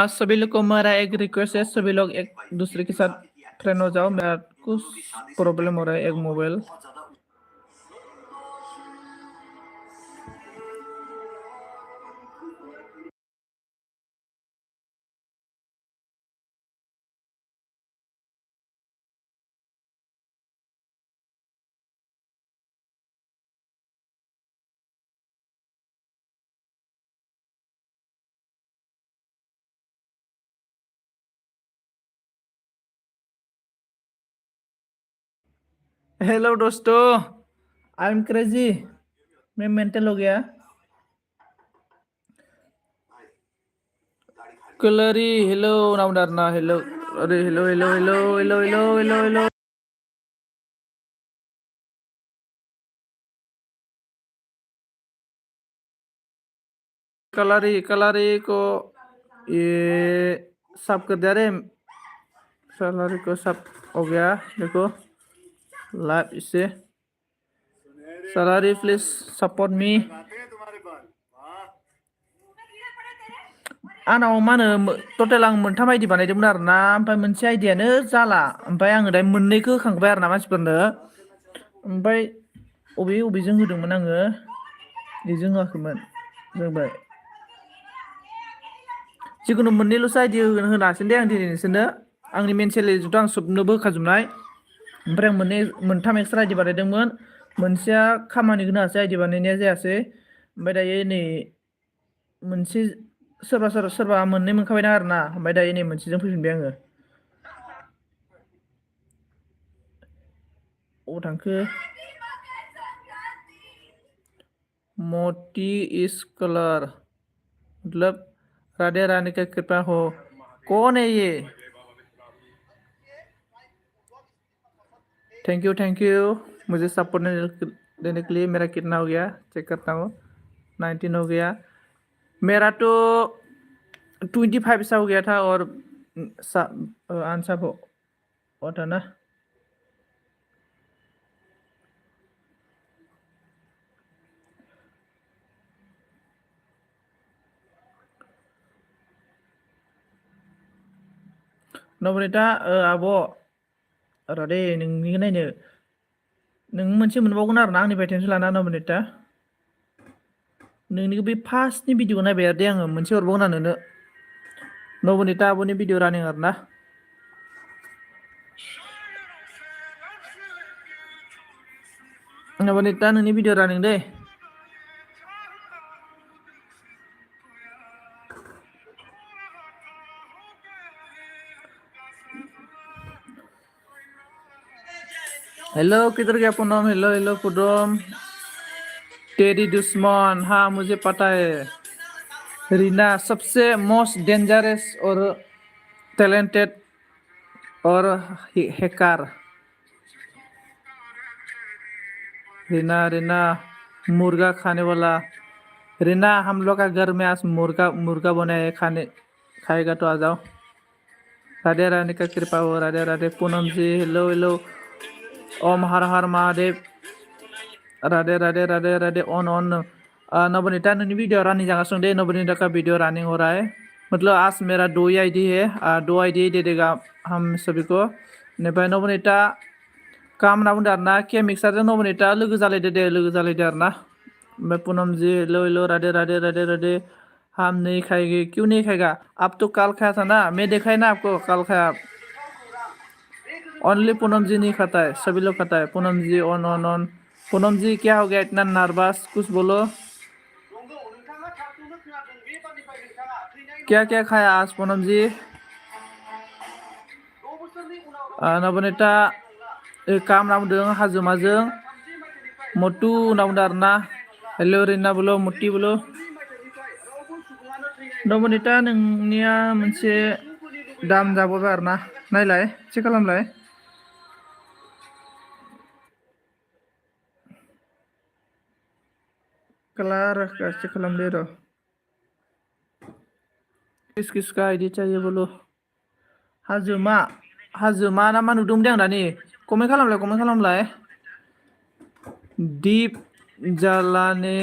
सभी लोग को मेरा एक रिक्वेस्ट है, सभी लोग एक दूसरे के साथ फ्रेंड हो जाओ। मेरा कुछ प्रॉब्लम हो रहा है एक मोबाइल। बहुत ज्यादा हेलो दोस्तों, आई एम क्रेजी। मैं मेंटल हो गया। कलरी हेलो नाम डरना हेलो। अरे hello hello hello hello hello hello hello. कलरी कलरी को ये सब कर दिया रे। कलरी को सब हो गया देखो लाइव इससे। सलारी प्लीज सपोर्ट मी। आंनाव मा होनो टटेल आं मोनथाम आइडि बानायदोंमोन आरोना, ओमफ्राय मोनसे आइडियानो जाला। ओमफ्राय आङो दायो मोननैखौ होखांबाय आरोना मानसिफोरनो। ओमफ्राय अबेजों होदोंमोन आङो, बेजों होआखैमोन जोंबाय। जिखुनु मोननैल'सो आइडि होनो हासिगोन दे आं दिनै नोंसोरनो। आंनि मेन सेलेरिजोंथ' आं सबनोबो होखाजोबनाय। ओमफ्राय आं मोनथाम एक्सट्रा आइडि बानायदोंमोन। मोनसेया खामानिखौनो होआसै, आइडि बानायनाया जायासै। ओमफ्राय दायो नै मोनसे सोरबा मोननै मोनखाबायना आरोना, ओमफ्राय दायो नै मोनसेजों फैफिनबाय आङो। अबाव थांखो? मोती इज कलर मतलब राधे रानी का कृपा हो। कौन है ये? थैंक यू मुझे सपोर्ट देने के लिए। मेरा कितना हो गया चेक करता हूँ। 19 हो गया। मेरा तो 25 सा हो गया था और आंसर हो था ना। नबनिता आब' र' दे नोंनिखौ नायनो। नों मोनसे मोनबावगोन आरोना आंनिफ्राय टेनसन लाना नबनिता। नोंनिखौ बे फार्स्टनि भिडिअ नायबाय आरो दे आङो मोनसे हरबावगोन आं नोंनो। नबनिता आब'नि भिडिअ रानिं आरोना। नबनिता नोंनि भिडिअ रानिं दे। हेलो किधर गया पूनम? Hello hello Poonam. तेरी दुश्मन, हाँ मुझे पता है। रीना सबसे मोस्ट डेंजरस और टैलेंटेड और हैकर। रीना मुर्गा खाने वाला। रीना हम लोग का घर में आज मुर्गा बनाया है, खाएगा तो आ जाओ। राधे रानी का कृपा हो। Radhe Radhe Poonam ji hello hello. ओम हर हर महादेव। राधे राधे राधे राधे ऑन। नवनीता नोंनि वीडियो रनिंग जागासिनो दे। नवनीता का वीडियो रनिंग हो रहा है। मतलब आज मेरा 2 ही आईडी है, 2 आईडी दे देगा हम सभी को। नवनीता काम होनना बुंदों आरोना, के मिक्सारजों नवनीता लोगो जालायदो दे, लोगो जालायदो आरोना। ओमफ्राय पूनम जी हेलो हेलो राधे राधे राधे राधे। हम नहीं खाएंगे, क्यों नहीं खाएगा? अब तो कल खाया था ना, मैं देखा है ना आपको कल खाया। ओनली पूनम जी नहीं खाता है, सभी लोग खाता है। पूनम जी ऑन। पूनम जी क्या हो गया इतना नर्वस? कुछ बोलो। क्या क्या खाया आज पूनम जी? नवनीता काम होनना बुंदों हाजोमाजों मटु होनना बुंदों आरोना। हेलो रिना बोलो, मुट्टी बोलो। नवनीता नोंनिया मोनसे दाम जाबावबाय आरोना, नायलाय चेक खालामलाय। कलर चेक खालामदो र'। किसका आईडी चाहिए बोलो। हाजोमा ना मा नुदोंमोन आं दानि। कमेन्ट खालामलाय। दीप जलाने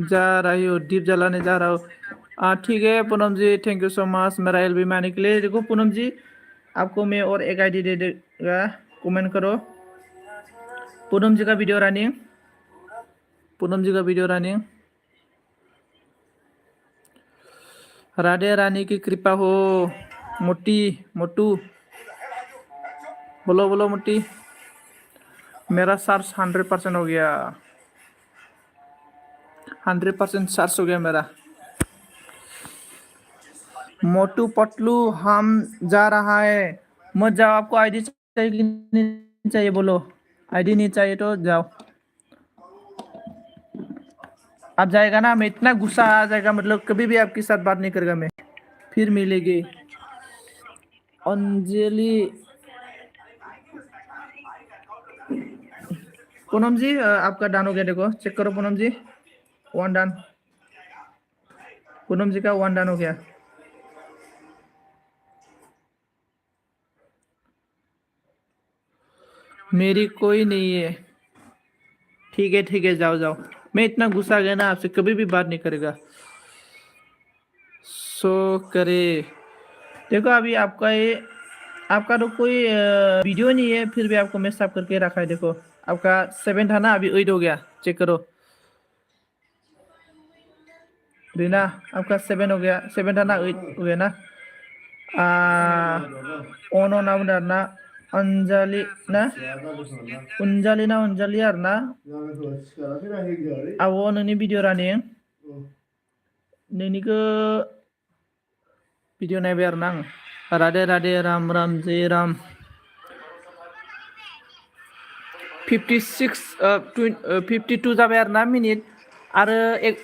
जा रही हो, दीप जलाने जा रहा हो। ठीक है Poonam ji, thank you so much मेरा एलबी माने के लिए। देखो पूनम जी आपको मैं और एक आईडी दे देगा, कमेंट करो। पूनम जी का वीडियो रनिंग, पूनम जी का वीडियो रनिंग। राधे रानी की कृपा हो। मोटी मोटू बोलो बोलो मोटी। मेरा चार्ज 100% हो गया, 100% चार्ज हो गया मेरा। मोटू पतलू हम जा रहा है। मत जाओ, आपको आईडी चाहिए कि नहीं चाहिए बोलो। आईडी नहीं चाहिए तो जाओ। आप जाएगा ना, मैं इतना गुस्सा आ जाएगा, मतलब कभी भी आपके साथ बात नहीं करेगा मैं। फिर मिलेगी अंजलि। पूनम जी आपका डन हो गया, देखो चेक करो पूनम जी, 1 डन। पूनम जी का 1 डन हो गया। मेरी कोई नहीं है। ठीक है जाओ जाओ। मैं इतना गुस्सा आ गया ना, आपसे कभी भी बात नहीं करेगा। सो करे देखो, अभी आपका ये, आपका तो कोई वीडियो नहीं है, फिर भी आपको मैं सब करके रखा है। देखो आपका 7 था ना, अभी 8 हो गया, चेक करो। रीना आपका 7 हो गया, 7 था ना, 8 हो गया ना। ono na benar na, Anjali na, Anjali arna. Awo noni video running, noni ke video naik biar nang. Radhe radhe ram ram jai ram. 52 जाबाय आरो ना मिनिट, आरो 1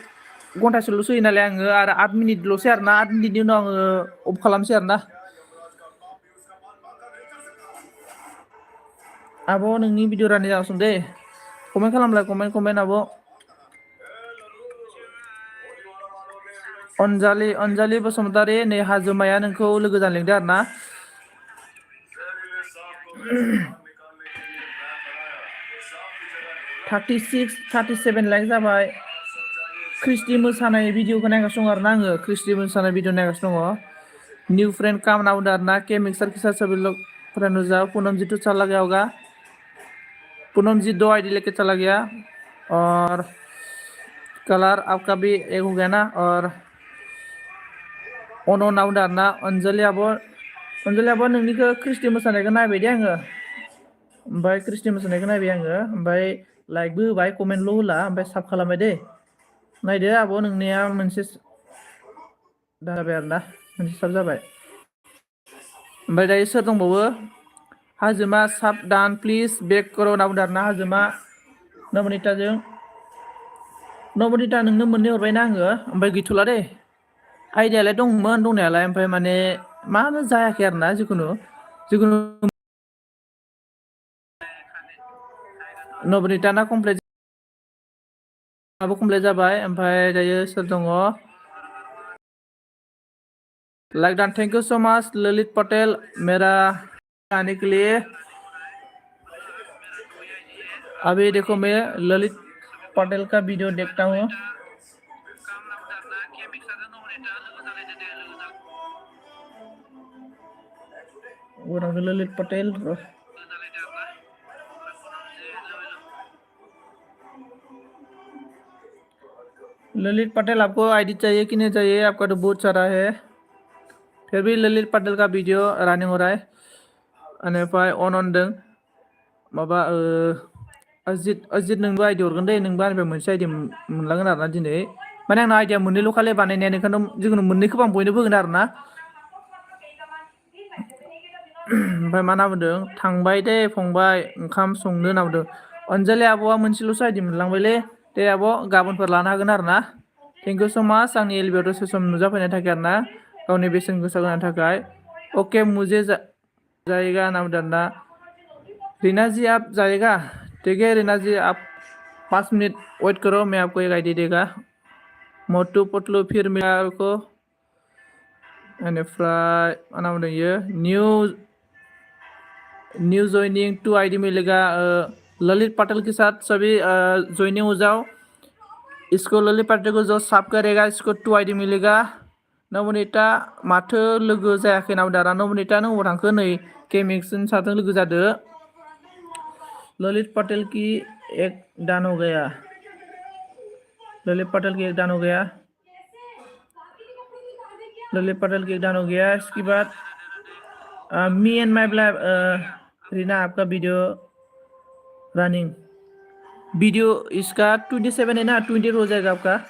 घन्टासोल'सो होयो नालाय आङो, आरो 8 मिनिटल'सै आरो ना, 8 मिनिटनि उनाव आङो अफ खालामसै आरो ना। आब' नोंनि भिडिअ रानि जागासिनो दे, कमेन्ट खालामलाय, कमेन्ट आब'। अनजालि बसुमतारी, नै हाजुमाया नोंखौ लोगो जानो लिंदों आरो ना। 36-37 लाइक जाबाय। क्रिस्टि मोसानाय भिडिअखौ नायगासिनो दं आरो ना आङो, क्रिस्टि मोसानाय भिडिअ नायगासिनो दङ। न्यू फ्रेंड काम ना उधर ना, के मिक्सर के साथ सभी लोग फ्रेंड हो जाओ। पूनम जी तो चला गया होगा, पूनम जी 2 आईडी लेके चला गया। और कलर आपका भी एक हो गया ना। और ono ना उधर ना, अंजलि आब' नोंनिखौ क्रिस्टि मोसानायखौ नायबाय दे आङो, ओमफ्राय क्रिस्टि मोसानायखौ नायबाय आङो, ओमफ्राय लाइकबो होबाय, कमेन्टल' होला, ओमफ्राय साब खालामबाय दे। नायदो आब' नोंनिया मोनसे जाबाय आरो ना, मोनसे साब जाबाय। ओमफ्राय दायो सोर दंबावो? हाजोमा साब डान प्लिज बेक करो होनना बुंदों आरो ना हाजोमा। नबनिताजों, नबनिता नोंनो मोननै हरबायना आङो, ओमफ्राय गैथ'ला दे। आइडियालाय दंमोन दंनायालाय, ओमफ्राय माने मानो जायाखै आरो ना, जिखुनु नबनिता ना कमप्लिट जाबाय। ओमफ्राय दायो सोर दङ? लाइक डान, thank you so much Lalit Patel मेरा आने के लिए। अभी देखो मैं ललित पटेल का वीडियो देखता हूँ। ललित पटेल, ललित पटेल आपको आईडी चाहिए कि नहीं चाहिए? आपका तो बहुत सारा है, फिर भी ललित पटेल का वीडियो रनिंग हो रहा है। अनिफ्राय अनदों माबा अजित नोंबो आइडि हरगोन दे, नोंबो आंनिफ्राय मोनसे आइडि मोनलांगोन आरो ना दिनै। माने आंना आइडिया मोननैल' खालि बानायनाया, नोंखायनो जिखुनु मोननैखौबो आं बयनोबो होगोन आरो ना। ओमफ्राय मा होनना बुंदों? थांबाय दे फंबाय ओंखाम संनो होनना बुंदों। अनजालि आब'आ मोनसेल'सो आइडि मोनलांबायलै, दे आब' गाबोनफोर लानो हागोन आरो ना। थेंक यू सो माच आंनि एलबियाव दसे सम नुजाफैनायनि थाखाय आरो ना, गावनि बेसेन गोसा होनायनि थाखाय। ओके मुझे जाएगा नाम डरना। रीना जी आप जाएगा? ठीक है रीना जी, आप 5 मिनट वेट करो, मैं आपको एक आईडी देगा। मोटू पतलू फिर मेरा को अनिफ्राय मा नाम बुंदों ये, न्यू ज्वाइनिंग 2 आईडी मिलेगा। ललित पटेल के साथ सभी ज्वाइनिंग हो जाओ। इसको ललित पटेल को जो सब करेगा इसको 2 आईडी मिलेगा। नबनिता माथो लोगो जायाखै नामा दारा नबनिता नों अबाव थांखो नै केमिक्सजों साथों लोगो जादो ललित पटेल की एक दान हो गया ललित पटेल की एक दान हो गया ललित पटेल की एक दान हो गया इसके बाद मी एंड माई ब्लैब रीना आपका वीडियो रनिंग वीडियो इसका 27 है ना 28 हो जाएगा आपका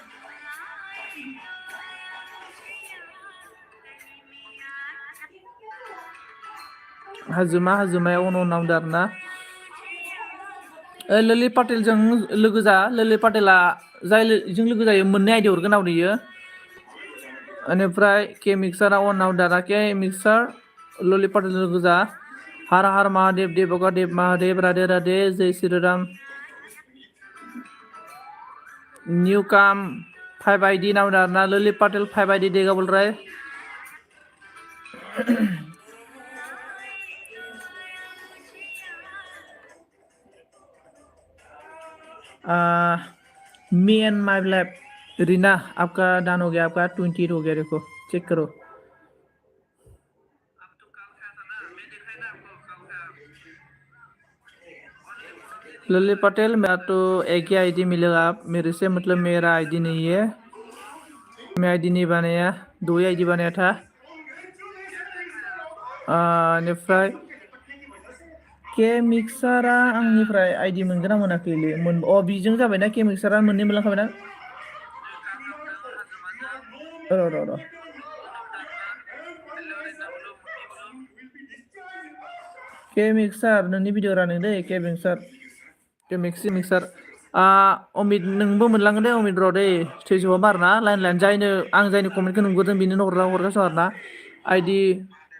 हाजुमाया उनाव दारना ललित पटेलजों लोगो जा ललित पटेला जायजों लोगो जायो मोननै आइडि हरगोन आव बियो बेनिफ्राय के मिक्सारा अनाव दारा के मिक्सार ललित पटेल लोगो जा हर हर महादेव देवका देव महादेव राधे राधे जय श्री राम न्यू काम 5 आईडी नाव दारना ललित पटेल 5 आईडी देगा बोल रहा है मी एंड माई लैब रीना आपका डन हो गया आपका 28 हो गया देखो चेक करो ललित पटेल मेरा तो एक ही आईडी मिलेगा आप मेरे से मतलब मेरा आईडी नहीं है मैं आईडी नहीं बनाया 2 ही आईडी बनाया था बेनिफ्राय के मिक्सारा आंनिफ्राय आईडी मोनगोन ना मोनाखैलै बिजों जाबायना के मिक्सारा मोननै मोनलांखाबायना र' के मिक्सार नोंनि भिडिअ रानिं दै के मिक्सार अमित नोंबो मोनलांगोन दे अमित र' दै थैजोबा आरोना लाइन जायनो आं जायनि कमेन्टखौ नुगोरदों बिनो हरगासिनो आरोना आईडी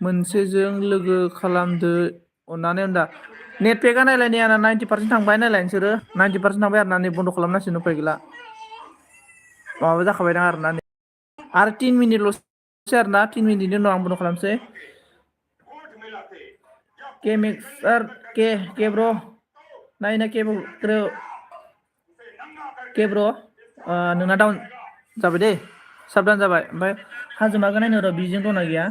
मोनसेजों लोगो खालामदो अननानै होनदा नेटपेकआ नायलाय नै आंना 90% थांबाय नायलाय नोंसोरो 90% थांबाय आरोना नै बन्द' खालामनांसिगोन उफाय गैला माबा जाखाबायदां आरोना आरो 3 मिनिटल'सै आरोना 3 मिनिटनि उनाव आं बन्द' खालामसै के मिक्सार के ब्र' नायना के ब्र' नोंना डाउन जाबाय दे साबधान जाबाय ओमफ्राय हाजुमाखौ नायनो र' बिजों दंना गैया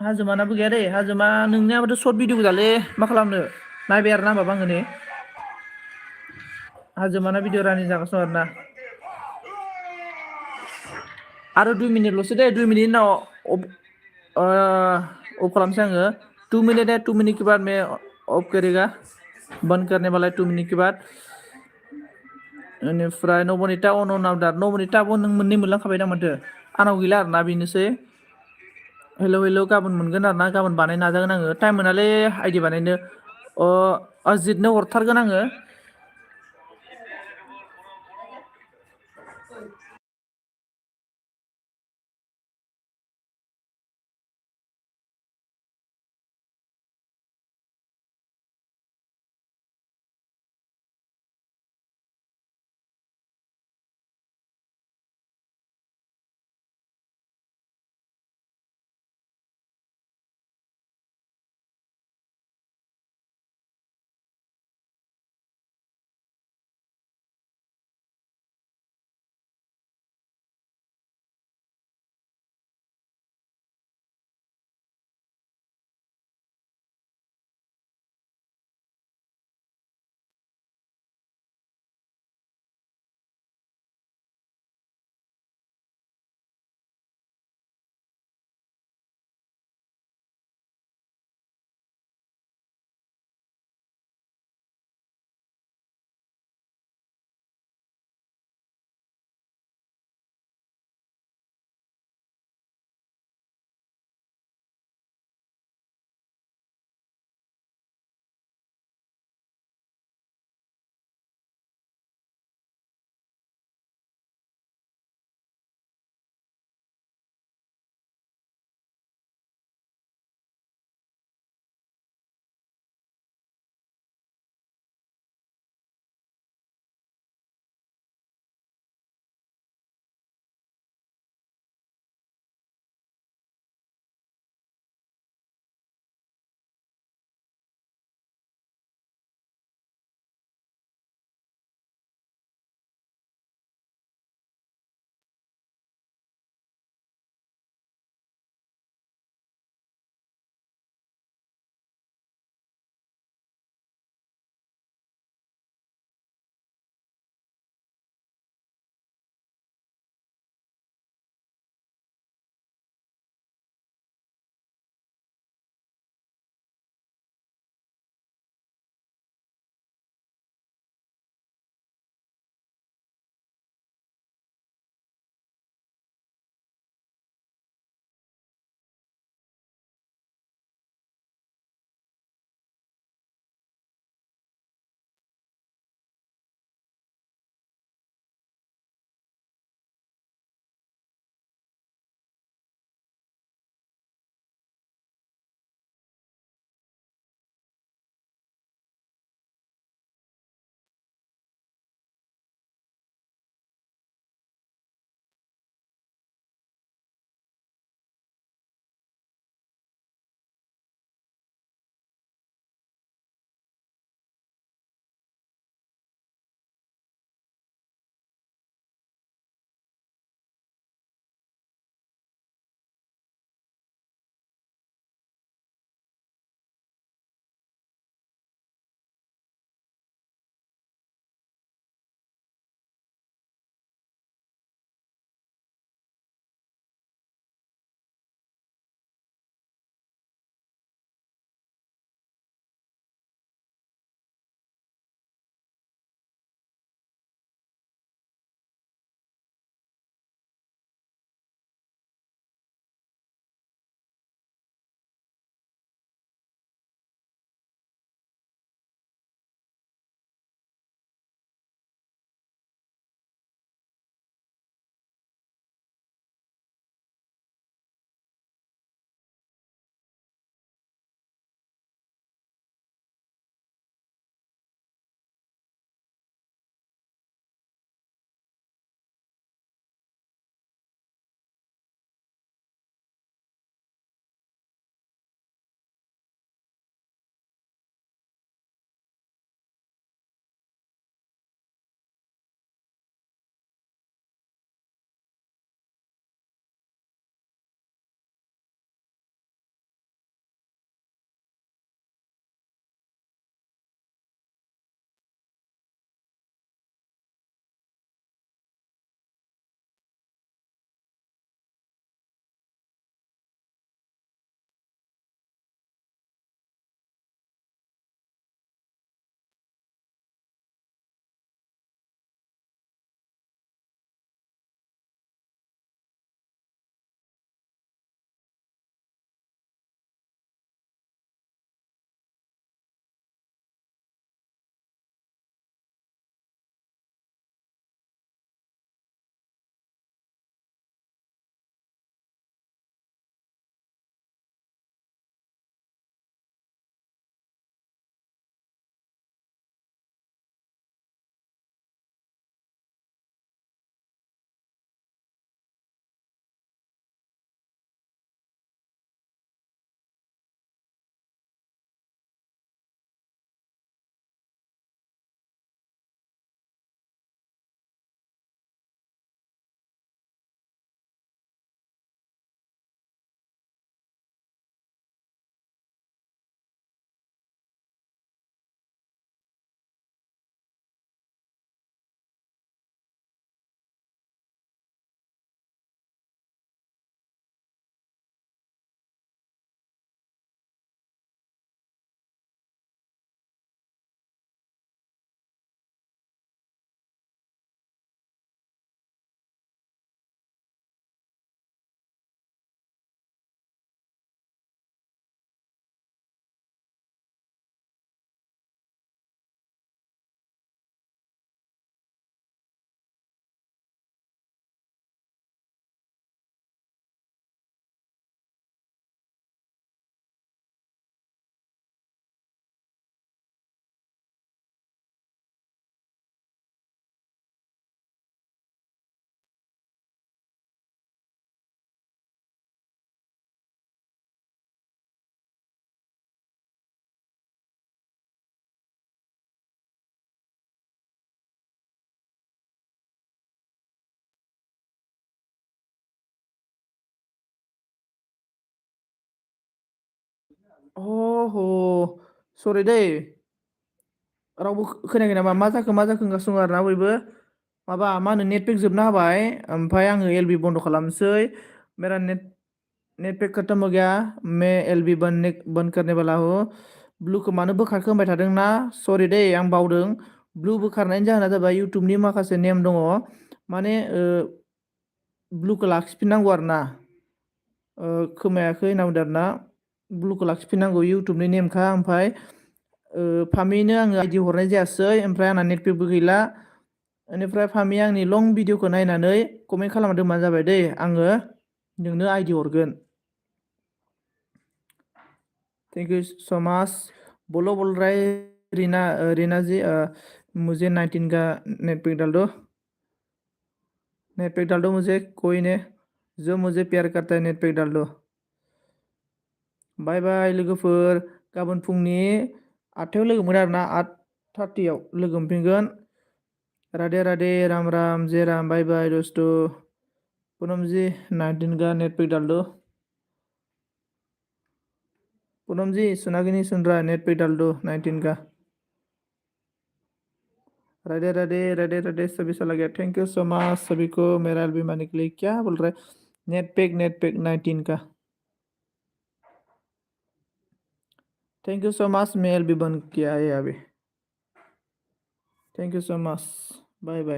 हाजुमानाबो गैया दै हाजुमा नोंनियाबोथ' सर्ट भिडिअ गोजालै मा खालामनो नायबाय आरोना होमबाबो आङो नै हाजुमाना भिडिअ रानिं जागासिनो आरोना आरो 2 मिनिटल'सो दे 2 मिनिटनि उनाव ऑफ खालामसै आङो 2 मिनट है 2 मिनट के बाद मैं ऑफ करेगा बंद करने वाला है 2 मिनट के बाद बेनिफ्राय नबनिता अनदार नबनिताबो नों मोननै मोनलांखाबाय दा माथो आंनाव गैला आरोना बेनोसै हेल' गाबोन मोनगोन आरोना गाबोन बानायनो नाजागोन आङो टाइम मोनालै आइडि बानायनो अजितनो हरथारगोन आङो अह' सरि दै रावबो खोनायाखै नामा मा जाखो होनगासिनो दं आरोना बयबो माबा मा होनो नेट पेक जोबना होबाय ओमफ्राय आङो एलबि बन्द' खालामनोसै मेरा नेट पेक खत्म हो गया मैं एलबी बंद करने वाला हूँ ब्लूखौ मानो बोखारखो होनबाय थादोंना सरि दै आं बावदों ब्लू बोखारनायनि जाहोना जाबाय इउटुबनि माखासे नेम दङ माने ब्लूखौ लाखिफिननांगौ आरोना खोमायाखै होनना बुंदों आरोना ब्लुखौ लाखिफिननांगौ इउटुबनि नेमखा ओमफ्राय फामिनो आङो आइडि हरनाय जायासै ओमफ्राय आंना नेट पेकबो गैला बेनिफ्राय फामिया आंनि लं भिडिअखौ नायनानै कमेन्ट खालामना दोनबानो जाबाय दै आङो नोंनो आइडि हरगोन थैंक यू सो मच बोलो बोल रहा है रीना जी मुझे 19 का नेट पेक डाल दो मुझे कोई ने जो मुझे प्यार करता है नेट पेक डाल दो बाय बाय लोगोफोर गाबोन फुंनि 8थायाव लोगो मोन आरोना 8:30 लोगो मोनफिनगोन राधे राधे राम राम जय राम बाय बाय दोस्तों पूनम जी 19 का नेट पेक डाल दो पूनम जी सुना कि नहीं सुन रहा है नेट पेक डाल दो 19 का राधे राधे राधे राधे सभी चला गया थैंक यू सो मच सभी को मेरा एलबी मारने के लिए क्या बोल रहा है नेट पेक 19 का थैंक यू सो मच मैं एलबी बंद किया है अभी thank you so much bye bye